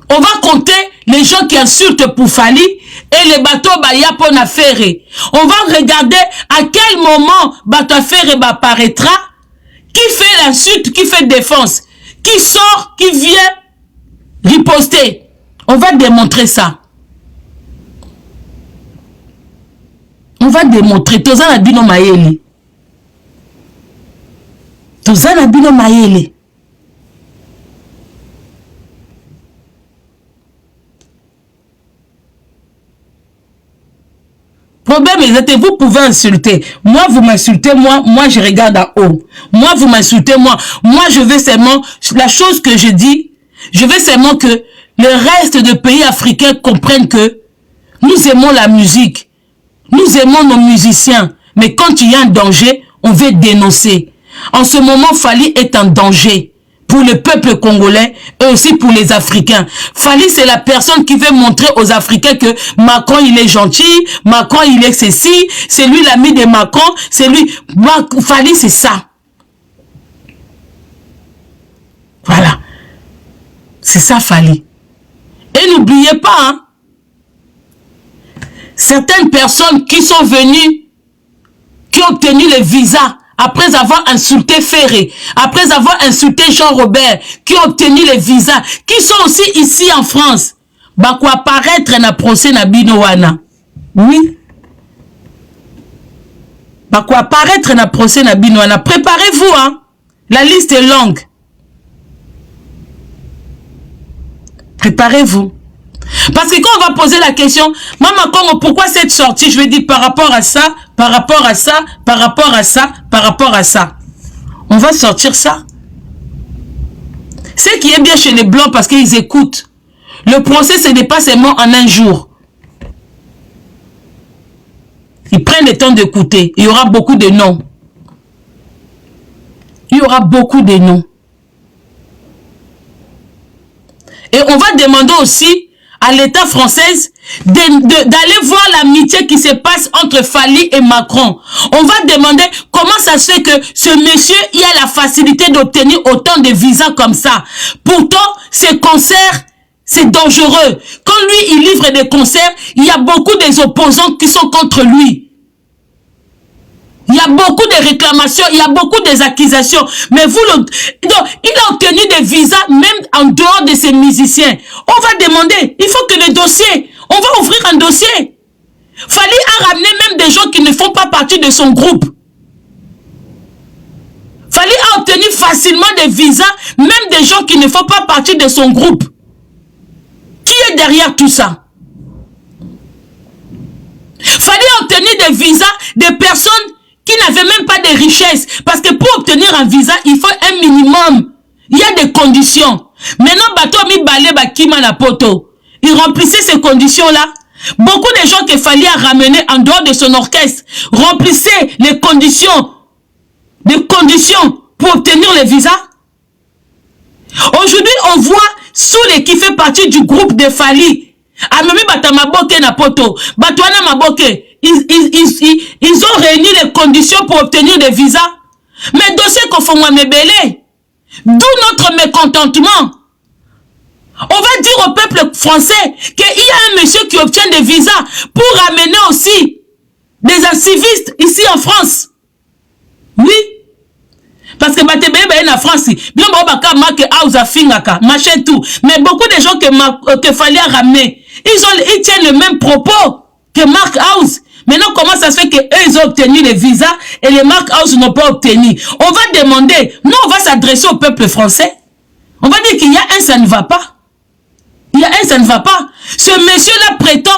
Speaker 1: On va compter les gens qui insultent pour Fali et les bateaux Bayapon a ferré. On va regarder à quel moment bateau ferré apparaîtra. Qui fait l'insulte, qui fait défense, qui sort, qui vient riposter. On va démontrer ça. On va démontrer. Tozana bino maeli. Tozana bino maeli. Problème, vous pouvez insulter. Moi, vous m'insultez, moi, je regarde en haut. Moi, vous m'insultez, moi, je veux seulement, la chose que je dis, je veux seulement que le reste des pays africains comprennent que nous aimons la musique. Nous aimons nos musiciens. Mais quand il y a un danger, on veut dénoncer. En ce moment, Fali est en danger. Pour le peuple congolais et aussi pour les Africains. Fali, c'est la personne qui veut montrer aux Africains que Macron, il est gentil, Macron, il est ceci, c'est lui l'ami de Macron, c'est lui... Fali, c'est ça. Voilà. C'est ça, Fali. Et n'oubliez pas, hein, certaines personnes qui sont venues, qui ont obtenu les visas, après avoir insulté Ferré, après avoir insulté Jean-Robert, qui ont obtenu les visas, qui sont aussi ici en France, bah quoi apparaître na procès na binowana. Oui. Bah quoi apparaître na procès na binowana. Préparez-vous, hein. La liste est longue. Préparez-vous. Parce que quand on va poser la question, Maman Congo, pourquoi cette sortie? Je vais dire par rapport à ça, par rapport à ça, par rapport à ça, par rapport à ça. On va sortir ça. Ce qui est bien chez les Blancs parce qu'ils écoutent. Le procès, ce n'est pas seulement en un jour. Ils prennent le temps d'écouter. Il y aura beaucoup de noms. Il y aura beaucoup de noms. Et on va demander aussi à l'État français d'aller voir l'amitié qui se passe entre Fali et Macron. On va demander comment ça se fait que ce monsieur il a la facilité d'obtenir autant de visas comme ça. Pourtant, ces concerts, c'est dangereux. Quand lui, il livre des concerts, il y a beaucoup des opposants qui sont contre lui. Il y a beaucoup de réclamations, il y a beaucoup d'accusations. Mais vous, donc, il a obtenu des visas même en dehors de ses musiciens. On va demander, il faut que le dossier, on va ouvrir un dossier. Fali a ramené même des gens qui ne font pas partie de son groupe. Fali a obtenu facilement des visas, même des gens qui ne font pas partie de son groupe. Qui est derrière tout ça? Fali a obtenu des visas de personnes qui n'avaient même pas de richesse. Parce que pour obtenir un visa, il faut un minimum. Il y a des conditions. Maintenant, bateau mi balé bakima na poto. Il remplissait ces conditions-là. Beaucoup de gens qu'il fallait ramener en dehors de son orchestre remplissaient les conditions pour obtenir le visa. Aujourd'hui, on voit Soule qui fait partie du groupe de Fali. Amemi batamaboke na poto. Batouana maboke. Ils ont réuni les conditions pour obtenir des visas. Mais dossier qu'on fait moi mébélé. D'où notre mécontentement. On va dire au peuple français qu'il y a un monsieur qui obtient des visas pour ramener aussi des incivistes ici en France. Oui. Parce que en France, mais beaucoup de gens que fallait ramener, ils tiennent le même propos que Mark House. Maintenant, comment ça se fait qu'eux, ils ont obtenu les visas et les Mark House n'ont pas obtenu? On va demander, nous, on va s'adresser au peuple français. On va dire qu'il y a un, ça ne va pas. Il y a un, ça ne va pas. Ce monsieur-là prétend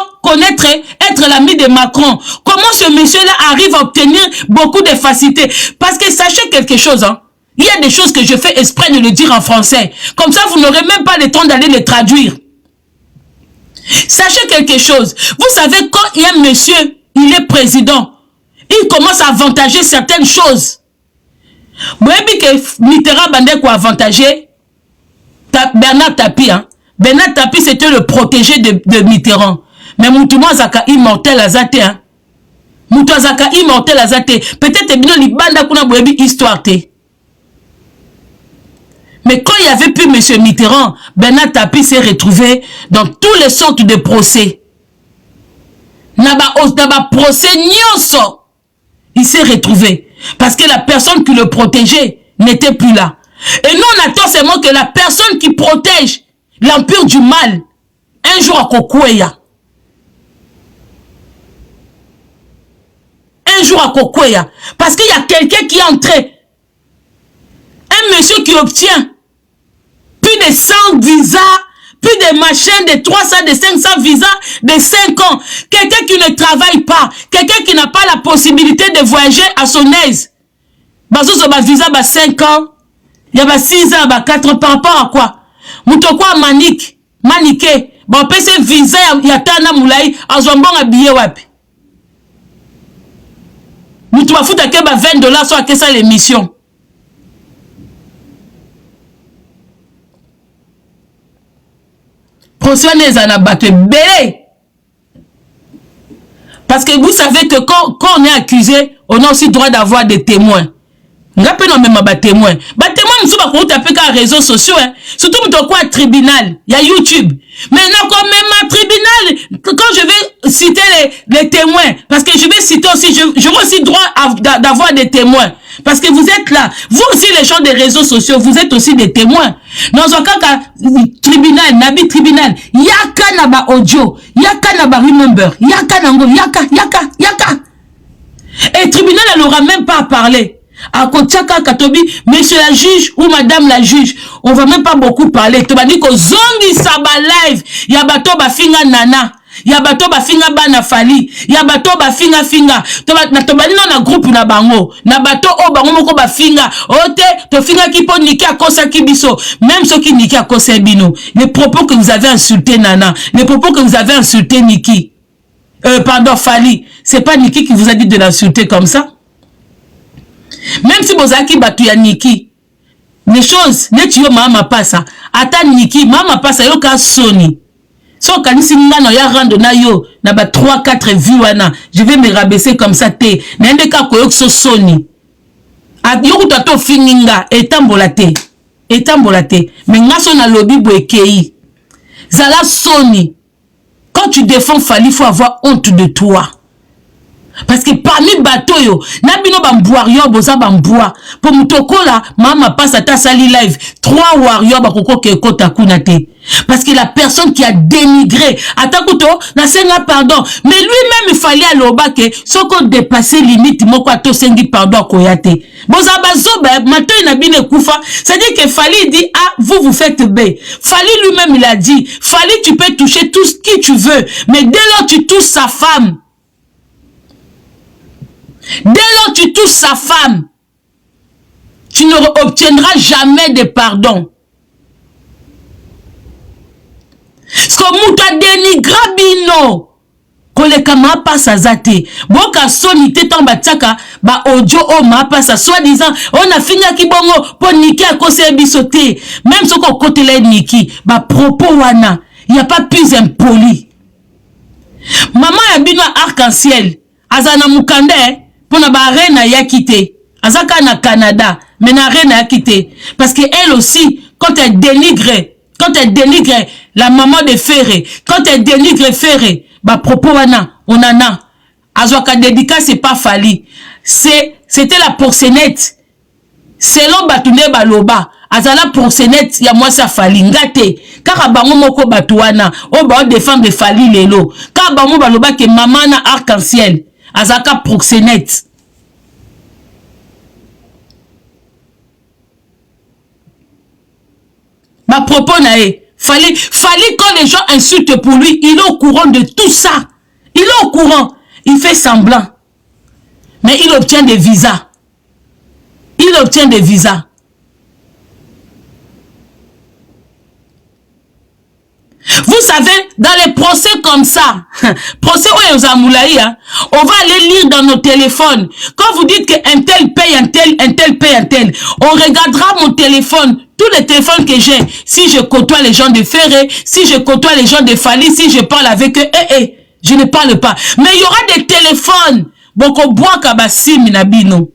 Speaker 1: être être l'ami de Macron. Comment ce monsieur-là arrive à obtenir beaucoup de facilité? Parce que sachez quelque chose, hein. Il y a des choses que je fais exprès de le dire en français. Comme ça, vous n'aurez même pas le temps d'aller les traduire. Sachez quelque chose. Vous savez, quand il y a un monsieur, il est président, il commence à avantager certaines choses. Vous voyez que Mitterrand bandait quoi avantager Bernard Tapie, hein. Bernard Tapie, c'était le protégé de Mitterrand. Mais Moutouma Zaka immortel azate, hein. Moutouma Zaka immortel azate. Peut-être bien les bandes qu'on a bouébi histoire, te. Mais quand il y avait plus M. Mitterrand, Bernard Tapie s'est retrouvé dans toutes les sortes de procès. Naba procès nyonso. Il s'est retrouvé. Parce que la personne qui le protégeait n'était plus là. Et nous, on attend seulement que la personne qui protège l'empire du mal, un jour à Kokweya. Un jour à Kokweya. Parce qu'il y a quelqu'un qui est entré. Un monsieur qui obtient plus de 100 visas, plus de machins, de 300, de 500 visas, de 5 ans. Quelqu'un qui ne travaille pas, quelqu'un qui n'a pas la possibilité de voyager à son aise. Bazo ba visa ba 5 ans, il y a 6 ans, 4 ans, par rapport à quoi? Moutokwa manique, bon pese visa ya tana moulai, azwambon habillé wapi. Moutoua fouta ke ba $20 soit que ça l'émission. Parce que vous savez que quand on est accusé, on a aussi droit d'avoir des témoins. Rappelez-nous même à témoins. Témoins, nous sommes à taper qu'à réseaux sociaux, hein. Surtout, nous quoi tribunal. Il y a YouTube. Maintenant, quand même à tribunal, quand je vais citer les témoins, parce que je vais citer aussi, j'aurai aussi droit d'avoir des témoins. Parce que vous êtes là. Vous aussi, les gens des réseaux sociaux, vous êtes aussi des témoins. Dans un cas, tribunal, nabi tribunal, yaka naba audio, yaka naba remember, yaka nango, yaka. Et tribunal, elle n'aura même pas à parler. À Kotiaka Katobi, monsieur la juge ou madame la juge, on va même pas beaucoup parler. Tu vas dire que zongi saba live, yabato ba finga nana, yabato ba finga bana fali, yabato ba finga. Tobani na groupe na bango, na bato o bango moko ba finga, ote to finga ki po niki akosa kibiso, même ceux qui niki akosa bino. Les propos que vous avez insulté nana, les propos que vous avez insulté Niki, pardon Fali, c'est pas Niki qui vous a dit de l'insulter comme ça. Même si vous avez battu ya Niki, les choses, ne tu yo mama passa, ata Niki, mama passa yo ka soni. So kanisi ngano ya rando na yo, na ba 3-4 vues wana, je vais me rabaisser comme ça te, nende ka koyo so soni. A yo kutato fininga, etambola te, mais ngaso na lobby boekei. Zala soni. Quand tu défends Fali, il faut avoir honte de toi. Parce que parmi bateau yo, nabino bamboire yo boza bamboa. Pour mutokola, mama passe à ta sali live. 3 warriors bakoko ke kota kunate. Parce que la personne qui a dénigré, atakuto, na senga pardon. Mais lui-même il fallait à l'obake, soko dépasser limite, moko ato sengi pardon koyate. Boza bazoba, mato inabine koufa. C'est-à-dire que Fali dit, ah, vous faites bé. Fali lui-même il a dit, Fali tu peux toucher tout ce qui tu veux. Mais dès lors tu touches sa femme, dès lors tu touches sa femme, tu ne obtiendras jamais de pardon. Ce que mouta dénigra bino. Koleka ma passa zate. Boka soni te tamba tsaka ba audio o ma passa soi-disant on a fini ki bongo pour Niki a kose bisote. Même ce qu'on côté les Niki, ba propos wana, il y a pas plus impoli. Maman ya bino arc-en-ciel, azana mukande pour na ba reine ya quitté. Azaka na Canada, mais na reine ya quitté parce que elle aussi quand elle dénigre la maman de Ferré, quand elle dénigre Ferré, bah propos wana, on en a. Azoka dédicace c'est pas Fali. C'était la porcenette. Selon Batune Baloba, azala porcenette ya moi ça Fali ngate. Car bango moko batuana, o ba défendre Fali lelo. Car bango baloba que maman na arc-en-ciel, azaka porcenette. Ma propos nae, fallait quand les gens insultent pour lui, il est au courant de tout ça. Il est au courant. Il fait semblant. Mais il obtient des visas. Il obtient des visas. Vous savez, dans les procès comme ça, procès où on va aller lire dans nos téléphones. Quand vous dites qu'un tel paye un tel paye un tel, on regardera mon téléphone, tous les téléphones que j'ai. Si je côtoie les gens de Ferré, si je côtoie les gens de Fali, si je parle avec eux, je ne parle pas. Mais il y aura des téléphones. Boko bois kabassim nabino.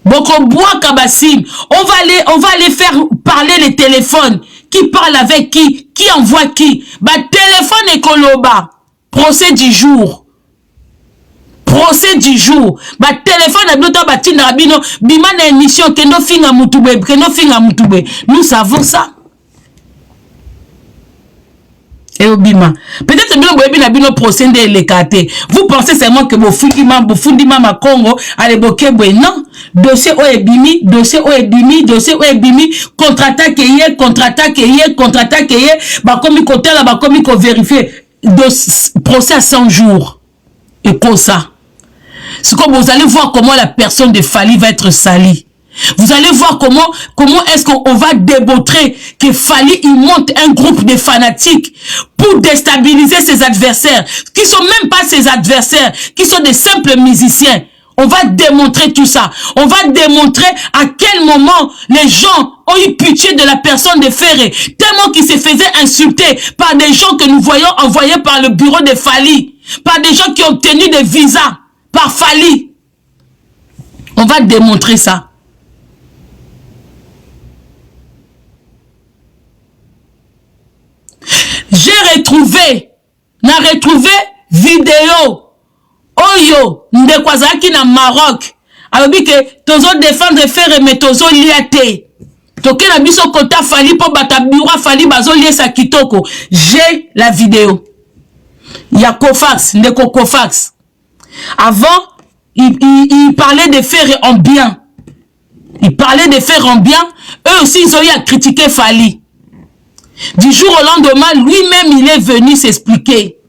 Speaker 1: Boko bois kabassim. On va aller faire parler les téléphones. Qui parle avec qui envoie qui. Bah téléphone et koloba. Procès du jour. Procès du jour. Bah téléphone et blota batina rabino. Bima na émission keno finga mutube. Keno finga mutube. Nous savons ça. Et Obima. Peut-être que vous procès de l'écarté. Vous pensez seulement que vous fundima ma Congo, allez bokebwe. Non. Dossier Oebimi, dossier Oebimi, dossier Oebimi, contre-attaque, bah comme il côté là, bah comme il vérifier. Procès à 100 jours. Et comme ça. C'est comme vous allez voir comment la personne de Fali va être salie. Vous allez voir comment est-ce qu'on va démontrer que Fali, il monte un groupe de fanatiques pour déstabiliser ses adversaires, qui sont même pas ses adversaires, qui sont des simples musiciens. On va démontrer tout ça. On va démontrer à quel moment les gens ont eu pitié de la personne de Ferré, tellement qu'ils se faisaient insulter par des gens que nous voyons envoyés par le bureau de Fali, par des gens qui ont obtenu des visas par Fali. On va démontrer ça. J'ai retrouvé vidéo Oyo Ndekwazaki na Maroc. Alors que tozo défendre Ferré mais tozo liate. Toke na biso kota Fali po batabiwa Fali bazo lié sa kitoko. J'ai la vidéo. Il y a Kofax, Ndeko Kofax. Avant, il parlait de Ferré en bien. Il parlait de Ferré en bien. Eux aussi, ils ont eu à critiquer Fali. Du jour au lendemain, lui-même, il est venu s'expliquer.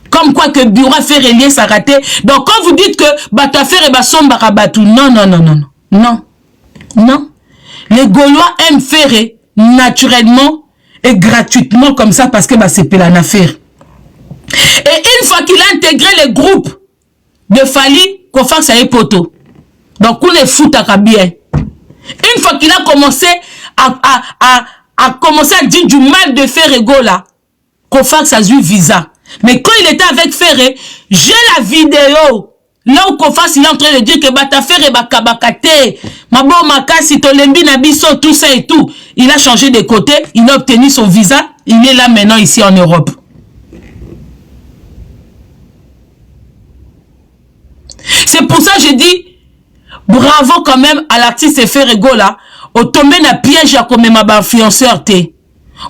Speaker 1: Comme quoi que Bura Ferré lié sa raté. Donc, quand vous dites que Bata Ferré Basomba Rabatou, non. Les Gaulois aiment Ferré naturellement et gratuitement comme ça parce que c'est pas une affaire. Et une fois qu'il a intégré le groupe de Fali, Kofax a poto. Donc, on est foutu à bien. Une fois qu'il a commencé à commencer à dire du mal de Ferré Gola, Kofax a eu visa. Mais quand il était avec Ferré, j'ai la vidéo. Là où Kofax il est en train de dire que Bata Ferré bakabakate, mabo makasi tolembi nabiso, tout ça et tout. Il a changé de côté, il a obtenu son visa, il est là maintenant ici en Europe. C'est pour ça que je dis bravo quand même à l'artiste Ferré Gola. Au tombé na piège à comme ma influenceur té.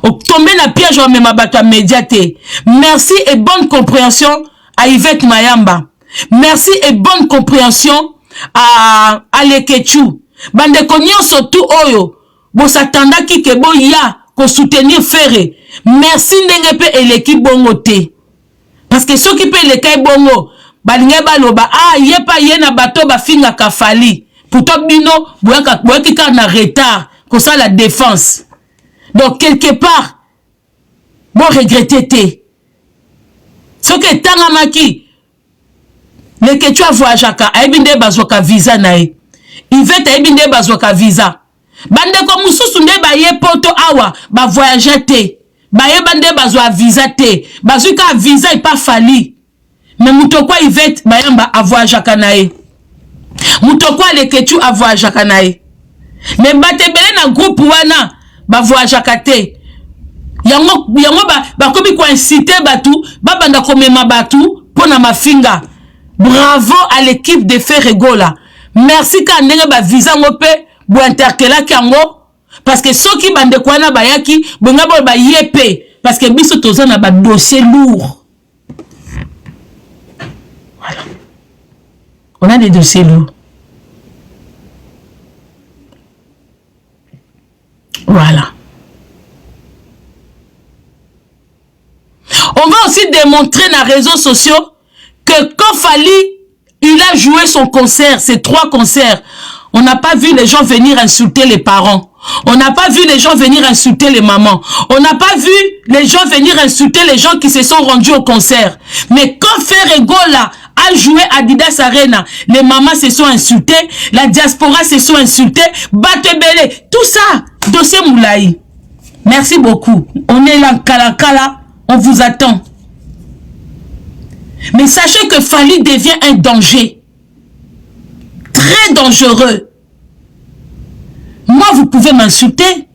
Speaker 1: Au tombé na piège à même ma média té. Merci et bonne compréhension à Yvette Mayamba. Merci et bonne compréhension à Lekechou. Bande konyo surtout oyo. Bo s'attenda ki ke bo ya ko soutenir Ferré. Merci ndenge pe eleki bongo té. Parce que ceux qui pe eleki bongo balinga baloba yepa yena bato ba finga ka Fali. Pourtant, bino, boyaki na retard, comme ça la défense. Donc, quelque part, bon regretter te. Ce que tangamaki, le que tu as voyagé à Aibinde Bazoka visa nae. Il veut Aibinde Bazoka visa. Bande ko mususu nde ba ye poto awa, ba voyager te. Ba ye bande bazwa visa te. Bazuka visa et pas Fali. Mais mutokwa Yvette bayamba a voyager nae. Moutokwa Lekechu a voyagé kanae. Mais batebele na groupe wana ba voyagé kate. Yango ba kobi ko inciter batu, ba banda komema batu pona mafinga. Bravo à l'équipe de Ferré Gola. Merci ka ndenge ba visa ngope bo interkela kango parce que ceux qui bande kwana bayaki bonga bo ba yepe parce que biso tozana ba dossier lourd. Voilà. On a des dossiers lourds. Voilà. On va aussi démontrer dans les réseaux sociaux que quand Fally, il a joué son concert, ces 3 concerts, on n'a pas vu les gens venir insulter les parents. On n'a pas vu les gens venir insulter les mamans. On n'a pas vu les gens venir insulter les gens qui se sont rendus au concert. Mais quand Ferregola a joué à Adidas Arena, les mamans se sont insultées, la diaspora se sont insultées, Batebele, tout ça, dossier Moulaï. Merci beaucoup. On est là, Kala, on vous attend. Mais sachez que Fally devient un danger. Très dangereux. Moi, vous pouvez m'insulter.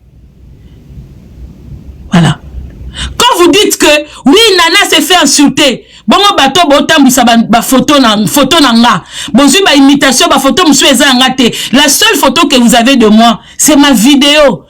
Speaker 1: Voilà. Quand vous dites que, oui, Nana s'est fait insulter. Bon, bateau, photo nanga. Bonjour, imitation, photo, la seule photo que vous avez de moi, c'est ma vidéo.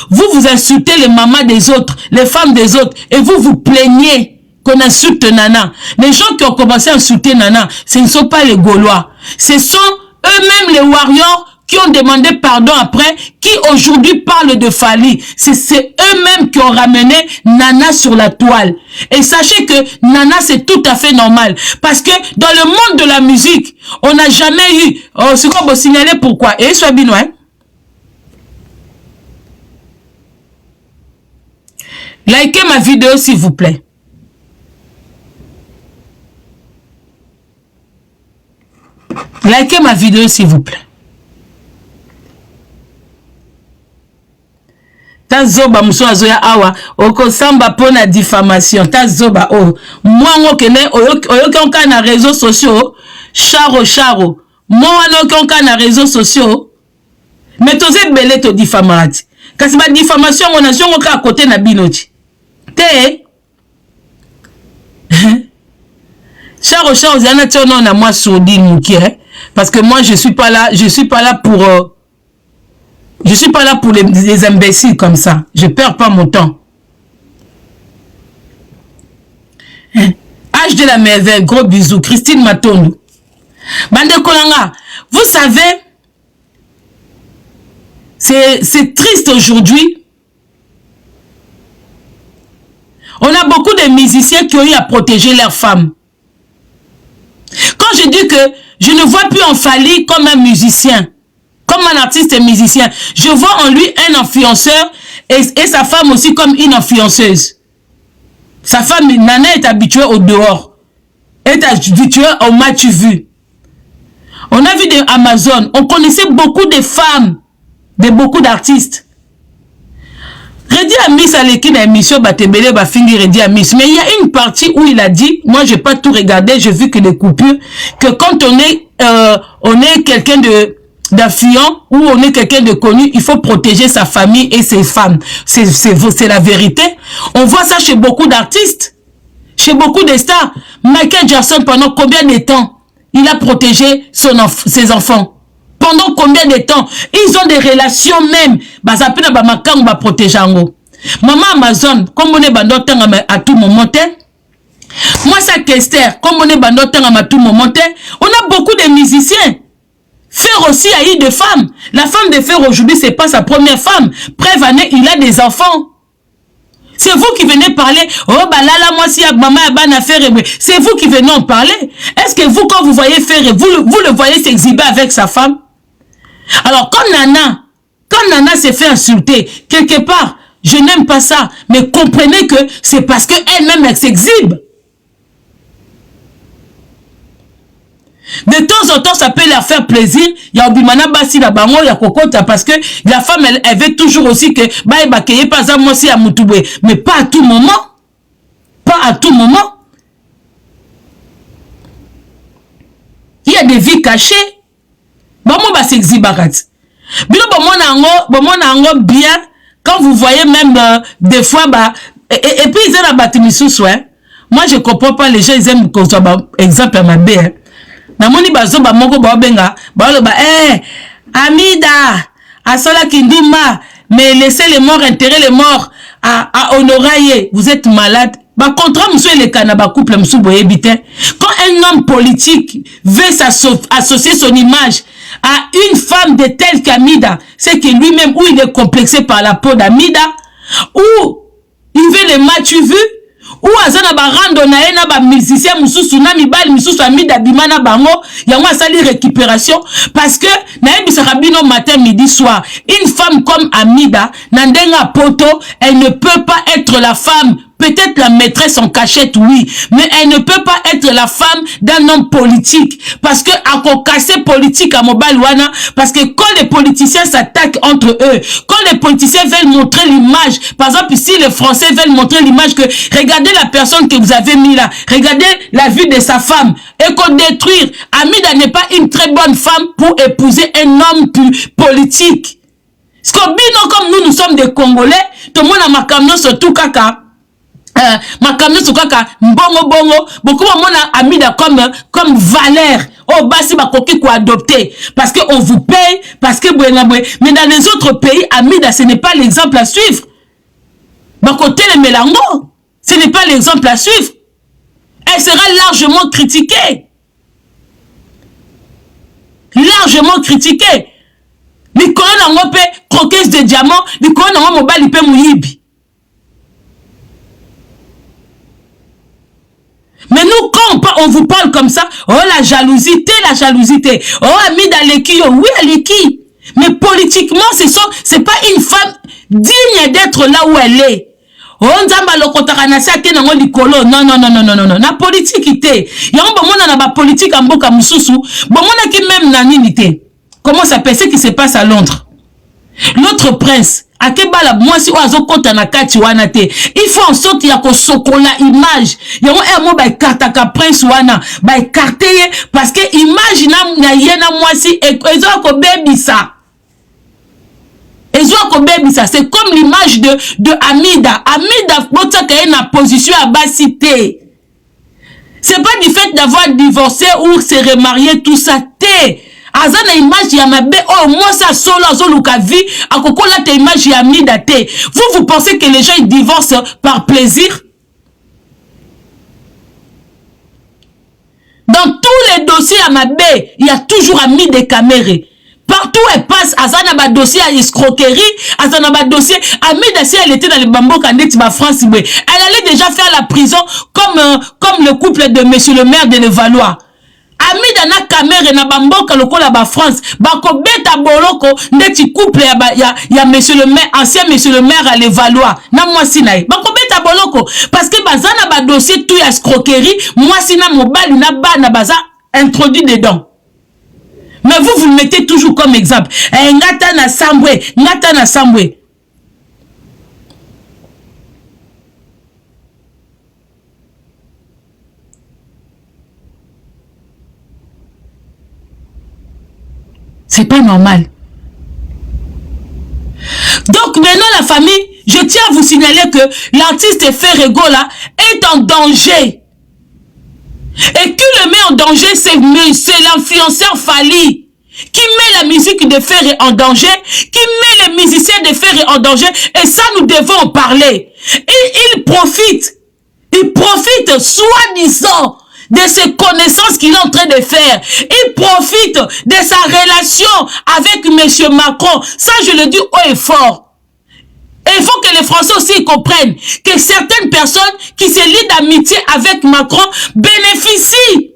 Speaker 1: Vous insultez les mamans des autres, les femmes des autres, et vous plaignez qu'on insulte Nana. Les gens qui ont commencé à insulter Nana, ce ne sont pas les Gaulois. Ce sont eux-mêmes les warriors qui ont demandé pardon après, qui aujourd'hui parlent de Fally. C'est eux-mêmes qui ont ramené Nana sur la toile. Et sachez que Nana, c'est tout à fait normal. Parce que dans le monde de la musique, on n'a jamais eu... Oh, c'est quoi vous signaler pourquoi? Et soit bien, hein? Likez ma vidéo, s'il vous plaît. Likez ma vidéo, s'il vous plaît. Tazoba muso azoya awa oko samba pona diffamation tazoba moi ngokene oyoki onka na réseaux sociaux charo moi onka na réseaux sociaux mais toze belé to diffamati kasi ba diffamation on a jongo ka côté na binoti te charo zana tiono na moi soudi muki parce que moi je suis pas là pour je suis pas là pour les imbéciles comme ça. Je perds pas mon temps. H de la merveille, gros bisous. Christine Matondo. Bande Kolanga, vous savez, c'est triste aujourd'hui. On a beaucoup de musiciens qui ont eu à protéger leurs femmes. Quand je dis que je ne vois plus en Fally comme un musicien, comme un artiste et musicien, je vois en lui un influenceur et sa femme aussi comme une influenceuse. Sa femme, Nana, est habituée au dehors. Est habituée au match vu. On a vu des Amazon, on connaissait beaucoup de femmes, de beaucoup d'artistes. Reddy Amis a l'équipe d'émission Batebele Bafingi Reddy Amis. Mais il y a une partie où il a dit, moi j'ai pas tout regardé, j'ai vu que les coupures, que quand on est quelqu'un d'influent ou on est quelqu'un de connu, il faut protéger sa famille et ses femmes. C'est la vérité. On voit ça chez beaucoup d'artistes, chez beaucoup de stars. Michael Jackson, pendant combien de temps il a protégé ses enfants? Pendant combien de temps? Ils ont des relations même. Maman Amazon, comme on est bandotant à tout moment, moi ça Kester, comme on est bandotant à tout moment, on a beaucoup de musiciens. Fer aussi a eu des femmes. La femme de Fer aujourd'hui, c'est pas sa première femme. Prévané, il a des enfants. C'est vous qui venez parler. Oh, bah là, moi, si maman a ban affaire, c'est vous qui venez en parler. Est-ce que vous, quand vous voyez Fer, vous le voyez s'exhiber avec sa femme? Alors, quand Nana s'est fait insulter, quelque part, je n'aime pas ça. Mais comprenez que c'est parce qu'elle-même, elle s'exhibe. De temps en temps, ça peut leur faire plaisir. Il y a Obimana Bassi la bango, il y a Kokota, parce que la femme, elle veut toujours aussi que, pas à moi aussi à Moutoubé. Mais pas à tout moment. Pas à tout moment. Il y a des vies cachées. Bon, moi, c'est exhibarat. Bien, quand vous voyez même, des fois, et puis ils aiment la bâtiment ouais. Moi, je comprends pas, les gens, ils aiment qu'on soit, exemple, à ma belle. Namoni bazo ba moko ba benga ba lo ba Amida asola kinduma mais laissez les morts enterrer les morts à honorayer. Vous êtes malade. Ba contrat monsieur le canaba couple monsieur boyebite. Quand un homme politique veut associer son image à une femme de telle qu'Amida, c'est que lui-même ou il est complexé par la peau d'Amida ou Il veut les matchs, tu vu? Ou azana ba rando na ena ba musicien mususu na mibali mususu amida bimana bango yango asali récupération parce que na ebisa rabino matin midi soir une femme comme Amida nandenga poto elle ne peut pas être la femme peut-être la maîtresse en cachette oui mais elle ne peut pas être la femme d'un homme politique parce que à casser politique à mobile wana parce que quand les politiciens s'attaquent entre eux quand les politiciens veulent montrer l'image par exemple si les Français veulent montrer l'image que regardez la personne que vous avez mis là regardez la vue de sa femme et qu'on détruire Amida n'est pas une très bonne femme pour épouser un homme politique parce que comme nous sommes des Congolais tout le monde a ma camion surtout kaka makamno sokaka mbongo bongo beaucoup mona Amida comme valeur oh basi bakoki ko adopter parce que on vous paye parce que mais dans les autres pays Amida ce n'est pas l'exemple à suivre bakote le melango ce n'est pas l'exemple à suivre elle sera largement critiquée likolo nango pe croqueuse de diamant likolo nango mobali pe muyibi. Mais nous, quand on vous parle comme ça, oh la jalousie, oh Amida Lekio, oui Aleki. Mais politiquement, c'est pas une femme digne d'être là où elle est. Oh nzamba lokotaranasa ke nango likolo, non. Na politique ité. Yango bomona na ba politique amboka mususu, bomona ki même na nini té. Comment ça peut ce qui se passe à Londres? L'autre prince akebala mwasi oazo kota na kati wana te il faut en sorte ya ko sokola image yango mo ba kartaka prince wana ba écarter parce que image na yena mwasi ezo ko bebisa c'est comme l'image de Amida botaka na position à basité c'est pas du fait d'avoir divorcé ou se remarié tout ça té azana image ya mabe oh moi ça solo azoluka vie akokola te image ya Amida te vous pensez que les gens ils divorcent par plaisir dans tous les dossiers à mabe il y a toujours Amida caméra partout elle passe azana ba dossier à escroquerie azana ba dossier Amida si elle était dans le bambo kandeti ba France elle allait déjà faire la prison comme le couple de monsieur le maire de Levallois. Amida na caméra na bamboka lokola ba France bako beta boloko ndeti couple ya monsieur le maire ancien monsieur le maire à Levallois na mwasi nae bako beta boloko parce que bazana ba dossier tout ya escroquerie mwasi na mobali na bana baza introduit dedans mais vous le mettez toujours comme exemple ngata na sambwe c'est pas normal. Donc maintenant la famille, je tiens à vous signaler que l'artiste Ferregola est en danger. Et qui le met en danger, c'est l'influenceur Fali qui met la musique de Ferre en danger, qui met les musiciens de Ferre en danger, et ça nous devons en parler. Et il profite soi-disant de ses connaissances qu'il est en train de faire. Il profite de sa relation avec M. Macron. Ça, je le dis haut et fort. Et il faut que les Français aussi comprennent que certaines personnes qui se lient d'amitié avec Macron bénéficient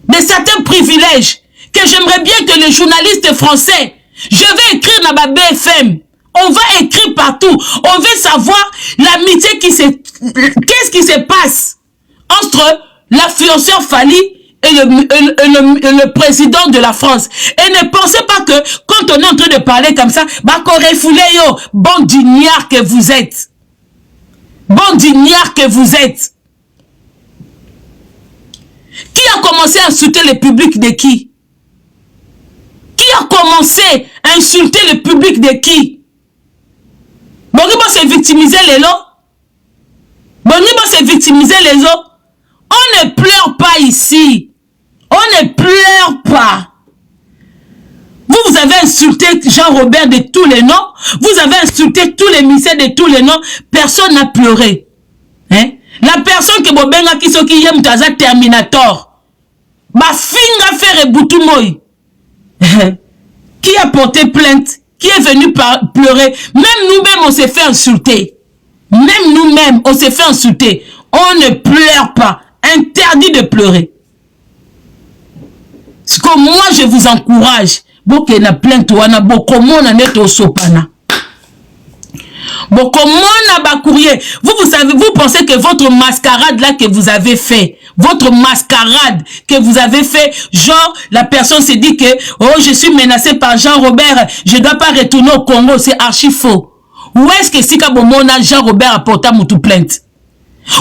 Speaker 1: de certains privilèges que j'aimerais bien que les journalistes français, je vais écrire dans ma BFM, on va écrire partout, on veut savoir l'amitié qu'est-ce qui se passe entre l'influenceur Fali et le président de la France. Et ne pensez pas que quand on est en train de parler comme ça, bah qu'on refoule yo, bon d'ignare que vous êtes. Bon d'ignare que vous êtes. Qui a commencé à insulter le public de qui? Qui a commencé à insulter le public de qui? Bon, il va se victimiser les lots. Bon, il va se victimiser les autres. On ne pleure pas ici. On ne pleure pas. Vous avez insulté Jean-Robert de tous les noms. Vous avez insulté tous les ministères de tous les noms. Personne n'a pleuré. Hein? La personne que Bobenga qui sont qui aime Taza Terminator. Ma finga faire Boutumoy. Qui a porté plainte? Qui est venu pleurer? Même nous-mêmes, on s'est fait insulter. Même nous-mêmes, on s'est fait insulter. On ne pleure pas. Interdit de pleurer. Parce que moi, je vous encourage. Boke na plainte wana bokomona neto sopana. Bokomona ba courrier. Vous savez, vous pensez que votre mascarade là que vous avez fait, votre mascarade que vous avez fait, genre la personne s'est dit que oh je suis menacé par Jean-Robert, je dois pas retourner au Congo, c'est archi faux. Où est-ce que Sika Bomona Jean-Robert a porté moutou plainte?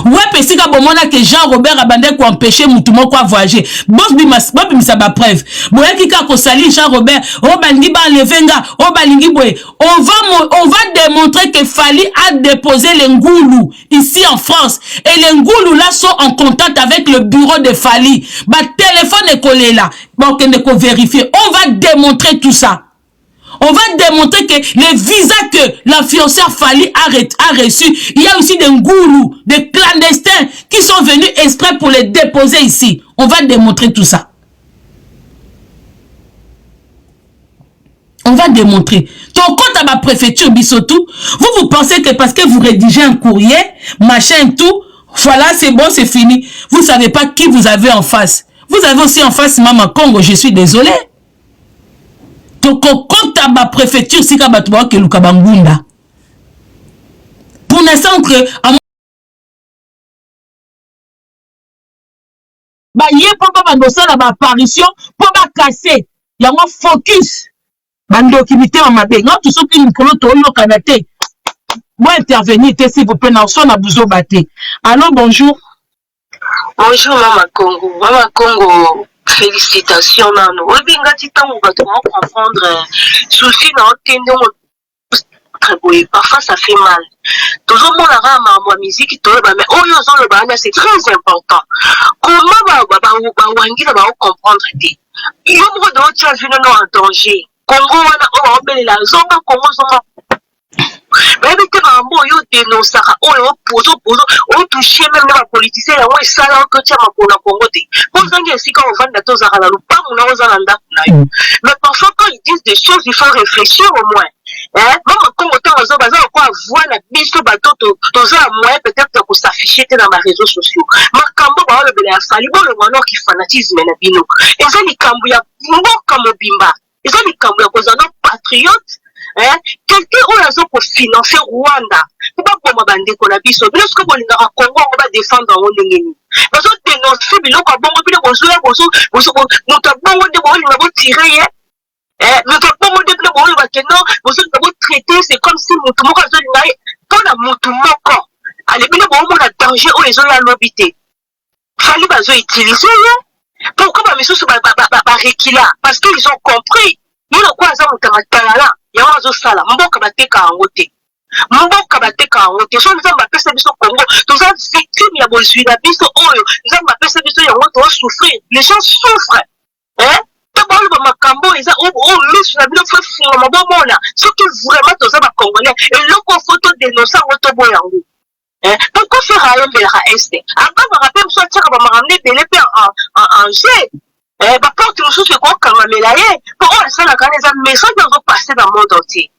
Speaker 1: Ouais, parce que Bomona que Jean-Robert a bandé quoi empêcher moutou quoi voyager. Boss bimisa ba preuve. Boya kika ko sali Jean-Robert, oh bandi ba levenga, oh balingi boye. On va démontrer que Fali a déposé les ngoulou ici en France et les ngoulou là sont en contact avec le bureau de Fali. Ba téléphone est collé là. Bon, qu'on ne vérifier. On va démontrer tout ça. On va démontrer que les visas que l'influenceur Fali a reçus, il y a aussi des ngoulous, des clandestins qui sont venus exprès pour les déposer ici. On va démontrer tout ça. On va démontrer. Donc, quand à ma préfecture Bissotou, vous pensez que parce que vous rédigez un courrier, machin, tout, voilà, c'est bon, c'est fini. Vous ne savez pas qui vous avez en face. Vous avez aussi en face Maman Congo, je suis désolé. Donc, quand à ma préfecture, si Kabatouba que Lukabangunda. Pour l'instant, que bah, yé papa bandosa la apparition pour ba casser. Il y a un focus. Bando qui m'était en ma non, tout ce qui me connaît, tout le canate. Moi, intervenir, s'il vous plaît, dans son abouzo batté. Alors, bonjour.
Speaker 2: Bonjour, Maman Congo. Maman Congo. Félicitations, Nano. Oui, bien, tu t'en vas comprendre. Souci, non, parfois, ça fait mal. Toujours, mon arame, ma musique, mais oh, c'est très important. Comment Wangi va comprendre? Il y a beaucoup de choses en danger. Congo, on a la zone, Congo, mais tu as un mot, tu dénonces ça, on touche même les politiciens, on est salé que tu as pour la Congo. Pour ça, si quand on va dans tous les mais parfois, quand ils disent des choses, il faut réfléchir au moins. Même quand on voit la biche au bateau, tu as moyen peut-être pour s'afficher dans les réseaux sociaux. Mais quand on va le fallu, le moment qui fanatisme, et ça, les Cambouya, comme Bimba, et ça, les Cambouya, patriotes. Quelqu'un qui a pour financer Rwanda, pour pas pour ma bande qu'on a biso, mais lorsque vous l'avez Congo, on va défendre en Ondengeni. Parce que dénoncer, mais l'autre bon, puis le bonjour, nous t'avons tiré, nous t'avons dit que le bonjour va tenir, vous avez traité, c'est comme si nous t'avons dit, pour la moutoumoko, allez, bien le bon, on a danger, on les a l'obité. Fallait pas utiliser, pourquoi, mais ce sont pas parce qu'ils ont compris. Nous, le quoi, ça, on là. Yawazo sala mboka bateka ngote mboka bateka ngote so nza mapesa biso Congo toza victime ya bozwina biso oyo nza mapesa biso ya ngote o souffrir les gens souffrent to bolo ba makambo eza o misu na bino fa funga mabomona ce qui vraiment toza ba congolais et loko photo dénoncer ngoto boyango pourquoi faire rien de la est après on rappelle soit tira ba ramener belé en jet bah, porte nous sous ce qu'on a mélaillé, pourquoi ça n'a qu'à les messages dans passer dans le monde entier?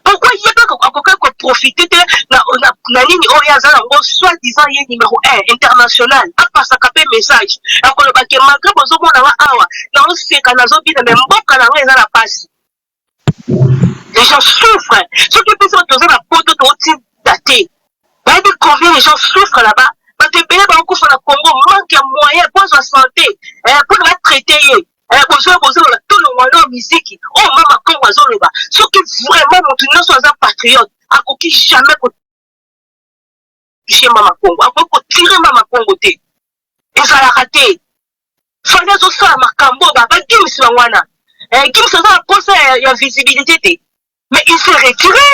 Speaker 2: Pourquoi il y a pas quelqu'un qui profite de la ligne Oriazan, soi-disant, il y a numéro 1 international, à part ça capé message. Alors que le baquet malgré vos hommes dans la awa, dans le fait qu'à la zone de même bon qu'à la passe. Les gens souffrent. Ceux qui peuvent se la peau de l'autre daté. Vous voyez combien les gens souffrent là-bas? Parce que les gens qui sont au Congo manquent de moyens pour la santé, pour la traiter. Tout le monde en musique. Oh, maman, comme oiseau là-bas. Ceux qui vraiment montrent sont un patriote, à qui jamais toucher maman Congo, à quoi tirer maman Congo. Et ça l'a raté. Fallait que ça, ma cambo, Gims la wana. Gims, ça a posé la visibilité. Mais il s'est retiré.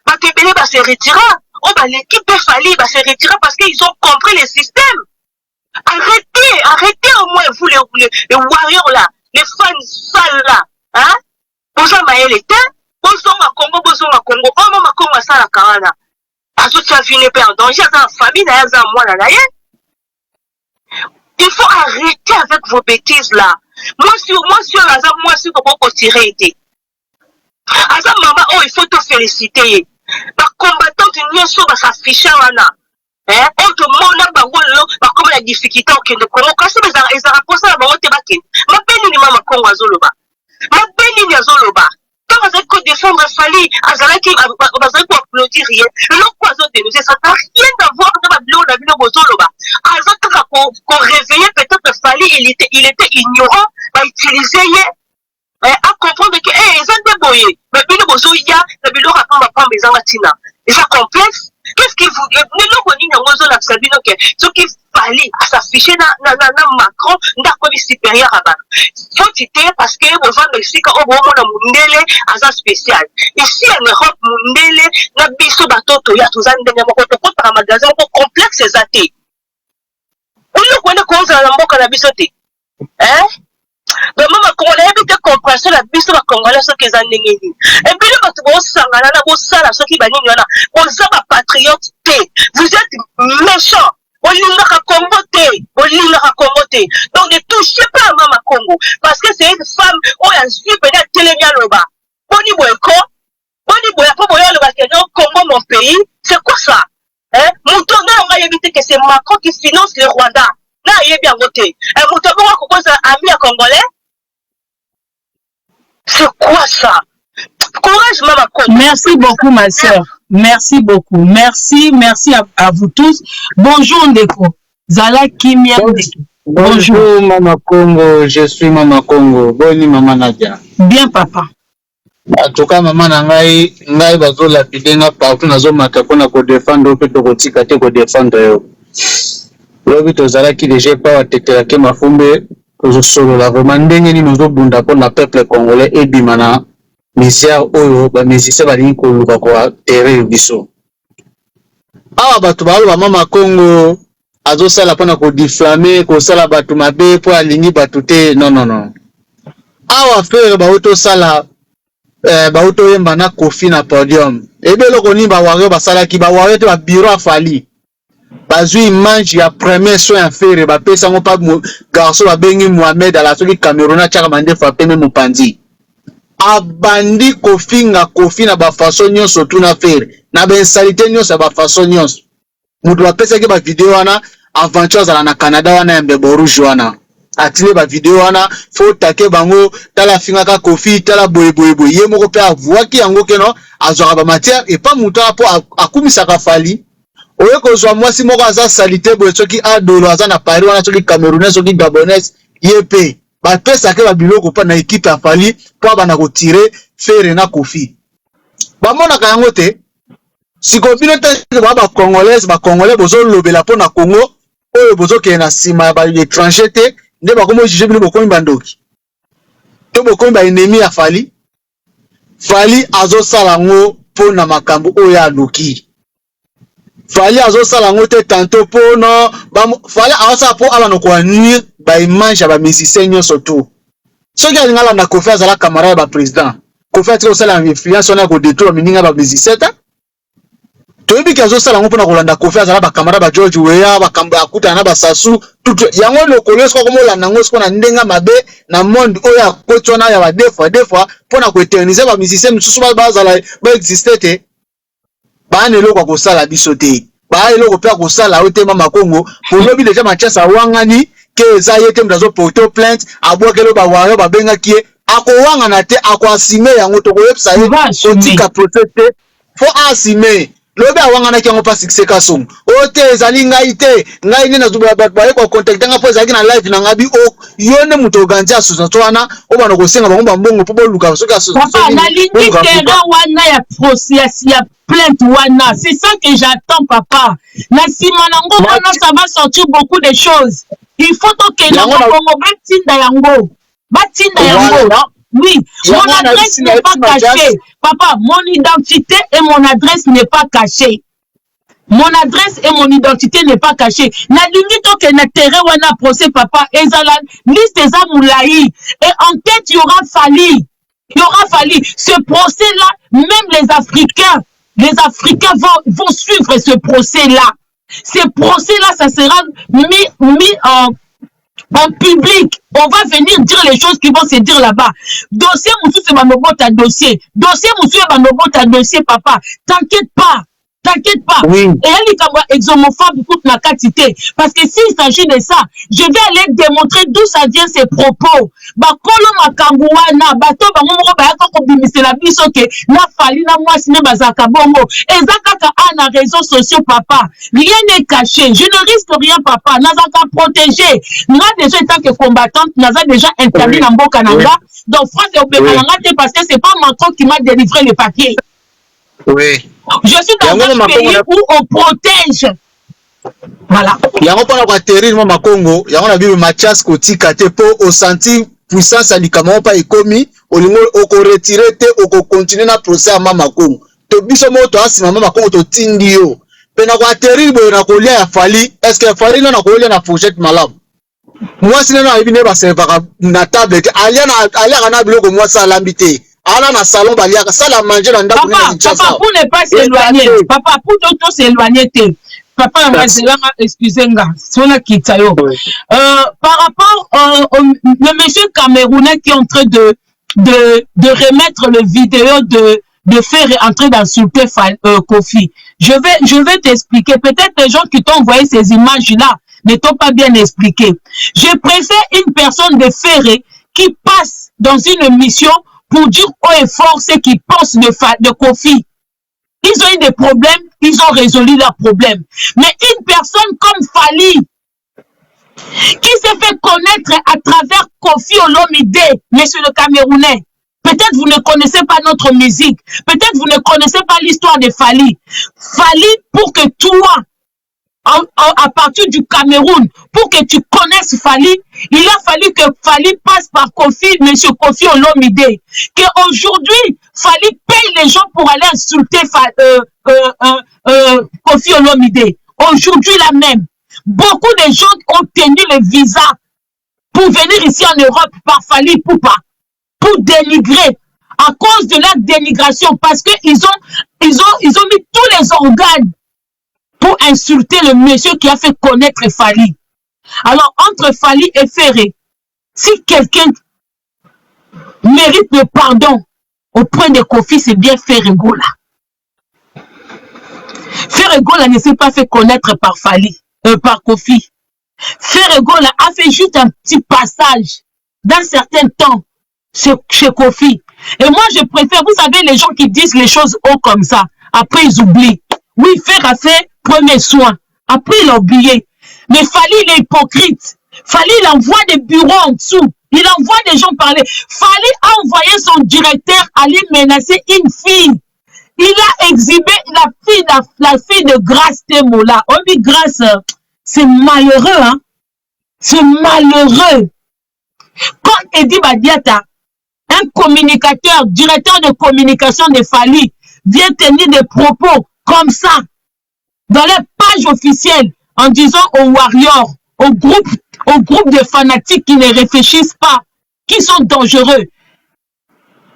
Speaker 2: Bakebele s'est retiré. Oh, l'équipe de Fali va se retirer parce qu'ils ont compris le système. Arrêtez au moins, vous les warriors là, les fans sales là, hein? Vous avez les temps, vous avez Congo, oh, maman, Congo, ça la carana. À tout ça, fini en danger, dans la famille, dans moi, là, il faut arrêter avec vos bêtises là. Moi, si, comment tirer été. Maman, oh, il faut te féliciter. ba combattante nyoso ba s'afficher wana autre mona bango lelo ba comme la difficulté au Kenya Congo kasi ils rapportent na bango te ba kin mapeni ni mama Congo azoloba mapeni ni azoloba tant avec que défendre Fali azalaki bazali ko applaudir rien le quoi zo dénoncer ça n'a rien à voir dans ba bilo na bino bozoloba azaka ko réveiller peut-être Fali il était ignorant ba utiliser à comprendre que ils ont déboyé mais bino bozoya na bilo rapamba pamba ezanga tina et ça complexe. Qu'est-ce qu'il vous dit? Nous connaissons la Sabino que ce qu'il fallait à s'afficher dans Macron, dans le supérieur à bas. Faut citer parce que aux gens ici, quand on voit mon Mundele, à spécial. Ici en Europe, Mundele, na biso bateau, il y a tous un dernier magasin complexe, c'est athée. On ne connaît qu'on a un mot qu'on a bisoté. Hein? Donc, maman, quand on a habité compréhension, la biso va congolais ce qu'ils ont négligé. Et puis, le bateau, sangana, la sala, ce qui va nous là, on s'en va patriote. Vous êtes méchants. On l'a comboté. Donc, ne touchez pas à maman Congo. Parce que c'est une femme, on a vu peut-être télémia là-bas. On y voit quoi? On y voit pas, Congo, mon pays. C'est quoi ça? Hein? Mon tournant, on va éviter que c'est Macron qui finance le Rwanda. Là, il est bien voté. Et mon tournant, on va ami à Congolais. C'est quoi ça? Courage, maman Congo.
Speaker 1: Merci beaucoup, ma soeur. Merci beaucoup. Merci à vous tous. Bonjour, Ndeko. Zala Kimia.
Speaker 3: Bonjour, Maman Congo. Je suis Maman Congo. Boni, Maman Nadia.
Speaker 1: Bien, papa.
Speaker 3: En tout cas, Maman Nangai, ngai bazo la pidenga partout nazo makapona ko défendre pe to kotika te ko défendre yo. Lobi to zala ki déjà pas watetela ke mafumbe ko solo la vraiment ndenge ni nozo bunda pour la peuple congolais et bimana. Misère oyo ba musicien balingi koluka kwa terre biso awa bato balo ba mama Congo azosala pona ko diffamer ko sala bato mabe po alingi bato te non awa frère ba auto sala ba auto yemba na Kofi na podium ebelo koni ba ware basala ki ba ware te ba bureau afali bazui image ya premier soin faire ba pesa ngo pa garçon ba bengi Mohamed ala soki Cameroun chaka mande frappé même Mopandi abandi Kofi na ba façon nyonso tuna faire na ba insalité nyonso ba façon nyonso mutu ba pesa ke ba vidéo wana aventure za na Canada wana ya mbebo rouge wana atile ba vidéo wana faut take bango tala finga ka Kofi tala boye ye moko pe avwaki yango keno azwaka ba matière et pas mutu apo akumisa ka Fali oye ko zwa mwasi moko aza salité boye soki adolo aza na Paris wana soki Camerounais soki Gabonais yepe ba pesa ke ba biloko pa na équipe ya Fali po ba na ko tirer faire na Kofi ba mona ka yango te siko bino te ba congolais bozo lobela po na Congo oyo bozo ke na sima ba étranger te nde ba komo juger bino bokomi bandoki to bokomi ba ennemi ya Fali azo sala ngo po na makambo oyo aluki Fali azo sala ngo te tantôt po no Fali awasa po ala no ko nuire ba image ya ba musicien nyonso to soki alingala na Kofi azala camarade ba président Kofi atiko sala influence on a ko détruire mininga ba musicien ta to ebi kazo sala ngo pona kolanda Kofi azala ba camarade ba George Weah ba kamba akuta na ba Sasu tout yango le kolesko ko mo landa ngo siko na ndenga mabe na monde oya kotona ya ba deux fois pona ko éterniser ba musicien misusu ba azala ba exister te ba ne loko ko sala biso te ba eloko pe ko sala ote mama Congo pour lobi déjà Manchester wangani ke za yete mdazo porter plainte abokelo ba waro ba benga kie ako wanga na te ako asime yango to ko website otika protester fo asime lobi awanga na kiango pa succès kasong ote ezali ngai te ngai ni na zuba ba ko contacter nga po ezali na live na ngabi o yone muto ganja suza to wana o bana ko senga bango mbongo po boluka so ka suza
Speaker 1: papa na lingi terrain wana ya process ya plainte wana c'est ça que j'attends papa na sima nango wana ça va sortir beaucoup de choses il faut que na Congo batinda yango oui mon adresse n'est pas cachée papa mon identité et mon adresse n'est pas cachée mon adresse et mon identité n'est pas cachée na lingi to que na terrain wana procès papa ezala liste eza moulayi et en tête il y aura Fali ce procès là même les Africains vont suivre ce procès-là. Ce procès-là, ça sera mis en public On va venir dire les choses qui vont se dire là-bas. Dossier Moussou, c'est ma ta dossier. Dossier Moussou, c'est ma ta dossier, papa. T'inquiète pas. T'inquiète pas.
Speaker 3: Oui.
Speaker 1: Et elle est exomophobe pour ma quantité. Parce que s'il s'agit de ça, je vais aller démontrer d'où ça vient ces propos. Bakolo makambouana, bato bamomoko bayaka kobimisela biso ke na fali na mwasi ne bazaka bongo. Ezakaka na réseaux sociaux, papa. Rien n'est caché. Je ne risque rien, papa. Nazaka protégé. Moi déjà en tant que combattante, naza déjà interdit dans Mboka Nanga. Donc France et Obekalanga, parce que c'est pas Macron qui m'a délivré les papiers.
Speaker 3: Oui.
Speaker 1: Je suis dans un pays où on protège. Voilà.
Speaker 3: Yango pona kwa terrorisme makongo, yango na bibi Mathias kotika te po au senti puissance alikama pa ekomi, olingo oko retirer te oko continuer na procès à mama kongo. To biso mo to asima mama kongo to tindi yo. Pena kwa terrible na kolia ya fali, est-ce que fali na kolia na fourchette malamu? Moi si na ibine ba servaka na table te alia na biloko moi ça l'ambité. Ala na salon baliaka ça la manger dans ndako
Speaker 1: ni Kinshasa. Papa pour ne pas s'éloigner. Papa pour tout s'éloigner te. Papa excusez-moi, sona kitayo. Par rapport le monsieur camerounais qui est en train de remettre le vidéo de faire entrer d'insulter Kofi. Je vais t'expliquer. Peut-être les gens qui t'ont envoyé ces images-là ne t'ont pas bien expliqué. Je préfère une personne de Ferré qui passe dans une mission pour dire haut et fort ce qu'ils pensent de Kofi. Ils ont eu des problèmes, ils ont résolu leurs problèmes. Mais une personne comme Fali, qui s'est fait connaître à travers Kofi Olomide, monsieur le Camerounais, peut-être vous ne connaissez pas notre musique, peut-être vous ne connaissez pas l'histoire de Fali. Fali, pour que toi, à partir du Cameroun, pour que tu connaisses Fali, il a fallu que Fali passe par Kofi, monsieur Kofi Olomide. Qu'aujourd'hui, Fali paye les gens pour aller insulter Kofi Olomide. Aujourd'hui, là même, beaucoup de gens ont tenu le visa pour venir ici en Europe par Fali Poupa, pour dénigrer, à cause de leur dénigration, parce qu'ils ont mis tous les organes pour insulter le monsieur qui a fait connaître Fali. Alors, entre Fali et Ferré, si quelqu'un mérite le pardon au point de Kofi, c'est bien Ferré Gola. Ferré Gola ne s'est pas fait connaître par Fali, par Kofi. Ferré Gola a fait juste un petit passage d'un certain temps chez Kofi. Et moi, je préfère, vous savez, les gens qui disent les choses haut comme ça, après ils oublient. Oui, Ferré a fait premier soin. Après, il a oublié. Mais Fali, il est hypocrite. Fali, il envoie des bureaux en dessous. Il envoie des gens parler. Fali a envoyé son directeur aller menacer une fille. Il a exhibé la fille de Grâce Temola. On dit Grâce, c'est malheureux, hein. C'est malheureux. Quand Edi Badiata, un communicateur, directeur de communication de Fali, vient tenir des propos comme ça, dans les pages officielles, en disant aux warriors, au groupe de fanatiques qui ne réfléchissent pas, qui sont dangereux.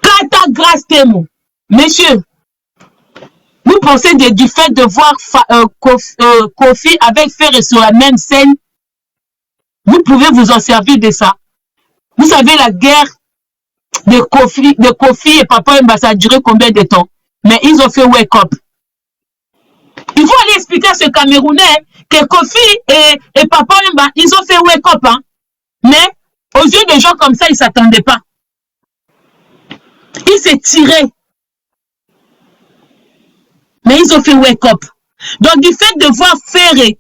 Speaker 1: Kata Grâce Temo. Messieurs, vous pensez du fait de voir Kofi avec Ferré sur la même scène, vous pouvez vous en servir de ça. Vous savez, la guerre de Kofi et Papa Mba, ça a duré combien de temps? Mais ils ont fait wake up. Il faut aller expliquer à ce Camerounais que Kofi et Papa Mba, ils ont fait wake up. Hein? Mais aux yeux des gens comme ça, ils ne s'attendaient pas. Ils s'est tirés. Mais ils ont fait wake up. Donc du fait de voir Ferré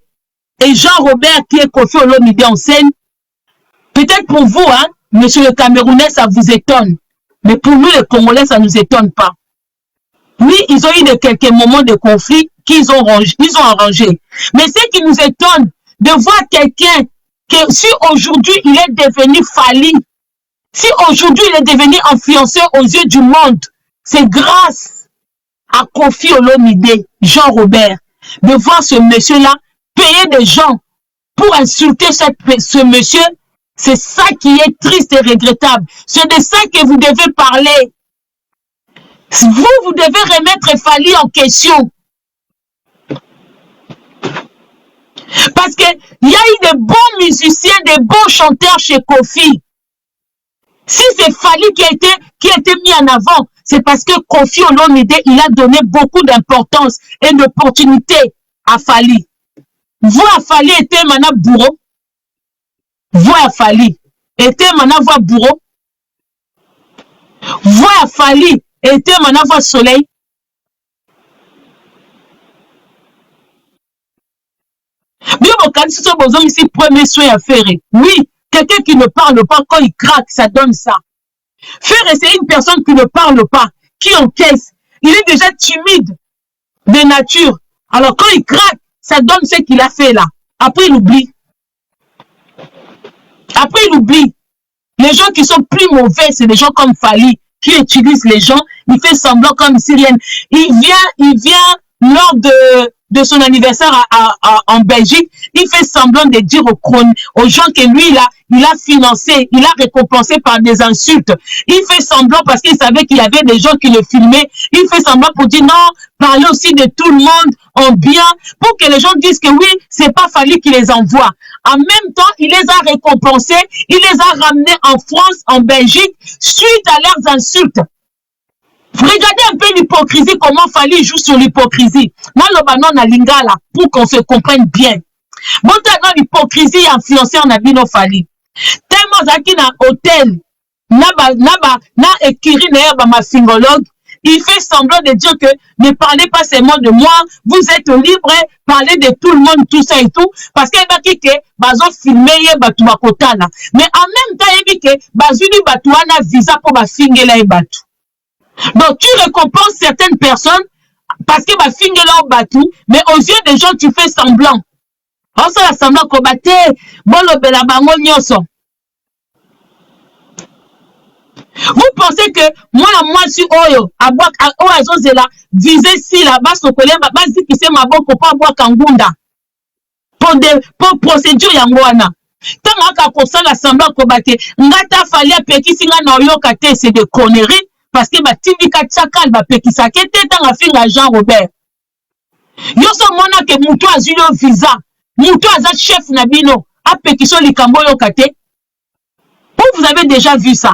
Speaker 1: et Jean-Robert qui est Kofi Olomide en scène, peut-être pour vous, hein, monsieur le Camerounais, ça vous étonne. Mais pour nous, les Congolais, ça ne nous étonne pas. Oui, ils ont eu quelques moments de conflit qu'ils ont arrangé. Mais ce qui nous étonne, de voir quelqu'un que si aujourd'hui il est devenu Fali, si aujourd'hui il est devenu influenceur aux yeux du monde, c'est grâce à Kofi Olomide, Jean-Robert, de voir ce monsieur-là payer des gens pour insulter ce monsieur, c'est ça qui est triste et regrettable. C'est de ça que vous devez parler. Vous devez remettre Fali en question. Parce qu'il y a eu de bons musiciens, de bons chanteurs chez Kofi. Si c'est Fali qui a été mis en avant, c'est parce que Koffi Olomide, il a donné beaucoup d'importance et d'opportunité à Fali. Vous à Fali était maintenant bourreau. Vous à Fali était maintenant voix bourreau. Vous à Fali était maintenant voix soleil. Bien, si vous avez ici premier soin à faire. Oui, quelqu'un qui ne parle pas, quand il craque, ça donne ça. Faire essayer une personne qui ne parle pas, qui encaisse. Il est déjà timide de nature. Alors quand il craque, ça donne ce qu'il a fait là. Après, il oublie. Après, il oublie. Les gens qui sont plus mauvais, c'est des gens comme Fali, qui utilisent les gens. Il fait semblant comme Syrienne. Il vient lors de son anniversaire en Belgique, il fait semblant de dire aux gens que lui, il a financé, il a récompensé par des insultes. Il fait semblant parce qu'il savait qu'il y avait des gens qui le filmaient. Il fait semblant pour dire non, parler aussi de tout le monde en bien, pour que les gens disent que oui, c'est pas Fali qui les envoie. En même temps, il les a récompensés, il les a ramenés en France, en Belgique, suite à leurs insultes. Regardez un peu l'hypocrisie, comment Fali joue sur l'hypocrisie. Moi, le banon na lingala, pour qu'on se comprenne bien. Bon, dans l'hypocrisie influenceur na bino Fali. Tellement zaki na hôtel, na écrit na ma singologue, il fait semblant de dire que ne parlez pas seulement de moi, vous êtes libre, parlez de tout le monde, tout ça et tout, parce qu'il va dire que bazo filmer batu bakotana. Mais en même temps, il dit que bazuli batu ana visa pour ba fingela e batu. Donc, tu récompenses certaines personnes parce que ma fille est là au bateau, mais aux yeux des gens, tu fais semblant. On se semblant qu'on battait, bon, le belabango nyoso. Vous pensez que moi, si Oyo, à boire, à Oazozela, viser si là-bas, son collègue, basi qui c'est ma bonne pour pas boire Kangunda. Pour procédure yangoana. Tant qu'on s'en a semblant qu'on battait, ngata fallait péki singa na oyo kate, c'est des conneries. Parce que batindika tchakal bapekisa kete tanga finga Jean Robert. Yoso mona ke muto azuli visa, muto aza chef nabino, apekiso likambo yo kate. Vous avez déjà vu ça.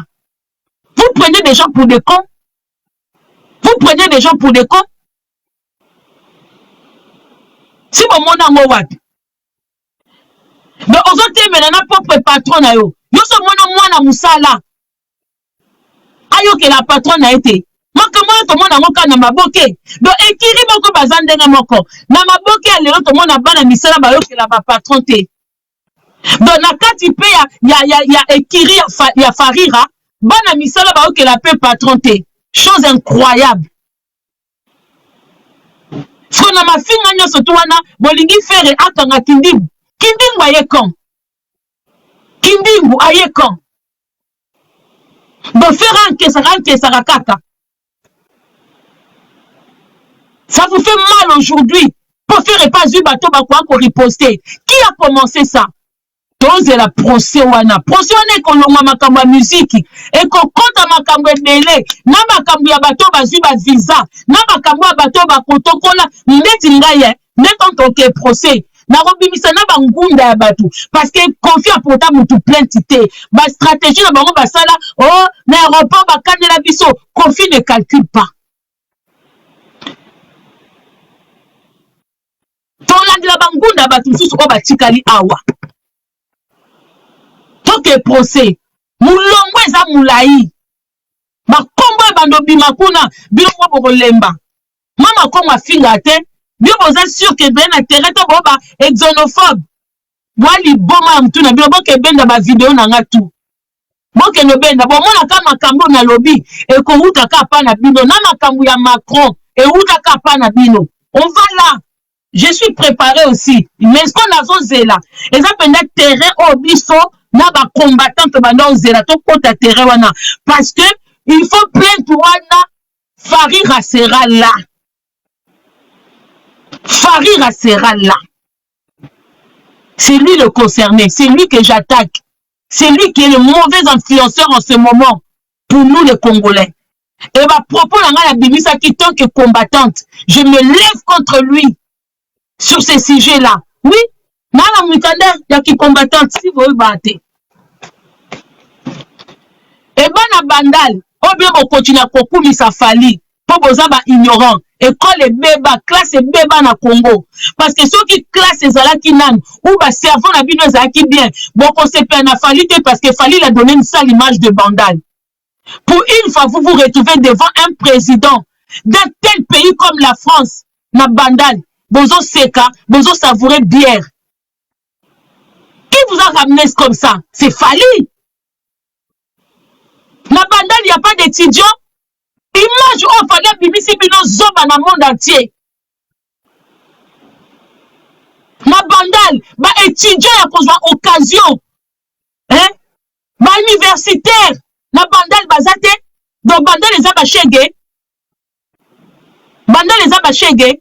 Speaker 1: Vous prenez des gens pour des cons. Vous prenez des gens pour des cons. Si bon mona ngo wapi. Mais ozote menana propre patron na yo. Yoso mona musala. Ayo que la patronne a été. Makamana to mona ngoka na maboke. Do ekiri moko bazandenga moko. Na maboke ya lelo to mona bana misala ba yo que la patron te. Do na kati pe ya ekiri ya farira, bana misala ba yo que la pe patron te. Chose incroyable. Fo na mafinga nyoso to wana bolingi fere akanga kindimbu. Kindimbu ayekon. Kindimbu ayekon. Donc faire un kaka. Ça vous fait mal aujourd'hui. Pour faire pas du bateau pour riposter. Qui a commencé ça? Tous la procès wana. Procès wana qu'on l'a makambo musique et qu'on compte makambo belé. Na makambo ya bateau bazu ba visa. Na makambo ya bateau ba kotokola. Ndeti ngaye. Net en tant que procès. Na robimisa na bangunda ya batu parce que confie à porta mutu plaintité ba stratégie na bango basala oh na aéroport ba kanela biso confie ne calcule pas tolandi la bangunda batu susu ko batikali awa toke procès mulongo eza mulai makombo bando bimakuna bilongo bokolemba mama koma finga te. Bien, vous êtes sûr que ben intérêt boba exonophobe. Wali boma mtuna bien bon que ben ba vidéo na tout. Bon que no ben bon mona kama kambo na lobby et ko uta ka pa na bino na makambo ya Macron et uta ka pa na bino. On va là. Je suis préparé aussi. Mais ce qu'on a zozé là, et ça peut être terrain au biso na ba combattant que ba no zela to kota terrain wana parce que il faut plaindre wana Farira sera là. Farira sera là. C'est lui le concerné. C'est lui que j'attaque. C'est lui qui est le mauvais influenceur en ce moment pour nous les Congolais. Et ma propos la Bimisa qui tant que combattante, je me lève contre lui sur ces sujets-là. Oui, Nana Mukanda, il y a qui combattante si vous battez. Et bana bandal, ou bien on continue à kokumisa Fali, pour boza ba ignorant, école et béba, classe et béba na Congo. Parce que ceux qui classent les alaki nan, ou ba cerveau na bino zaki bien, bon on se fait na Fali parce que Fali a donné une sale image de bandal. Pour une fois, vous vous retrouvez devant un président d'un tel pays comme la France, na bandal, bozo seka, bozo savourer bière. Qui vous a ramené comme ça? C'est Fali. Na bandal, il n'y a pas d'étudiants. Image où Fali bimisi bino zoba na monde entier. Na bandal, ba étudiant à cause de occasion. Hein? Ba universitaire. Na bandal bazate. Donc bandal les a chege. Bandal les a chege.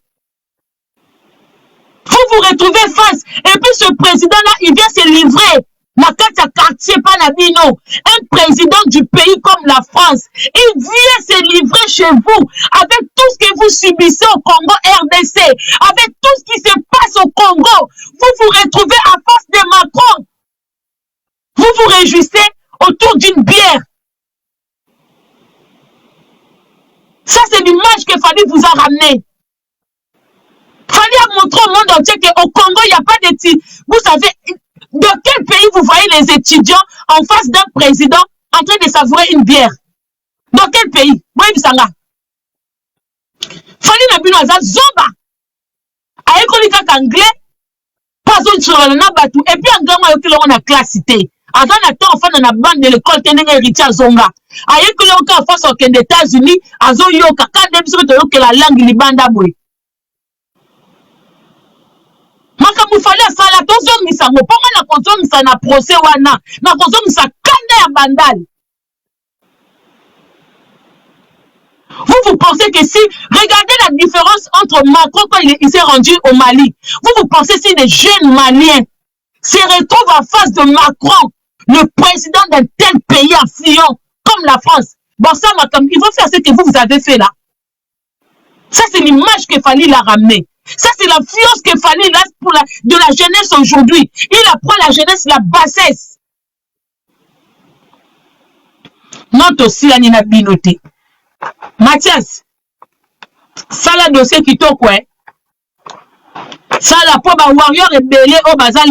Speaker 1: Vous vous retrouvez face. Et puis ce président-là, il vient se livrer. Na kata quartier Panabino, un président du pays comme la France, il vient se livrer chez vous avec tout ce que vous subissez au Congo RDC, avec tout ce qui se passe au Congo. Vous vous retrouvez à face de Macron. Vous vous réjouissez autour d'une bière. Ça, c'est l'image que Fali vous a ramené. Fali a montré au monde entier qu'au Congo, il n'y a pas d'études. Vous savez, de quel pays vous voyez les étudiants en face d'un président en train de savourer une bière? Dans quel pays? Moi, je Fali n'a bino aza zoba. Aïkoli kaka anglais. Pas autre sur la batou. Et puis anglais, moi, yokilo on a classité. Avant la temps, enfin, dans la bande de l'école, tenez héritier zonga. Aïkoli on a face aux États-Unis, azo yoka. Quand même, sur que la langue libanda boy. Makamu Fali asala tozo misango ponga na kozo misa na procès wana na kozo misa kanda ya bandal. Vous pensez que si regardez la différence entre Macron quand il s'est rendu au Mali, vous pensez si les jeunes Maliens se retrouvent en face de Macron, le président d'un tel pays affluent comme la France, bon ça ils vont faire ce que vous avez fait là. Ça c'est l'image que Fali l'a ramené. Ça, c'est la fiance que Fali là pour de la jeunesse aujourd'hui. Il apprend la jeunesse, la bassesse. Non, aussi, la nina binoté. Mathias, ça, la dossier qui toque, ouais. Ça, la pauvre warrior est belé au bazal,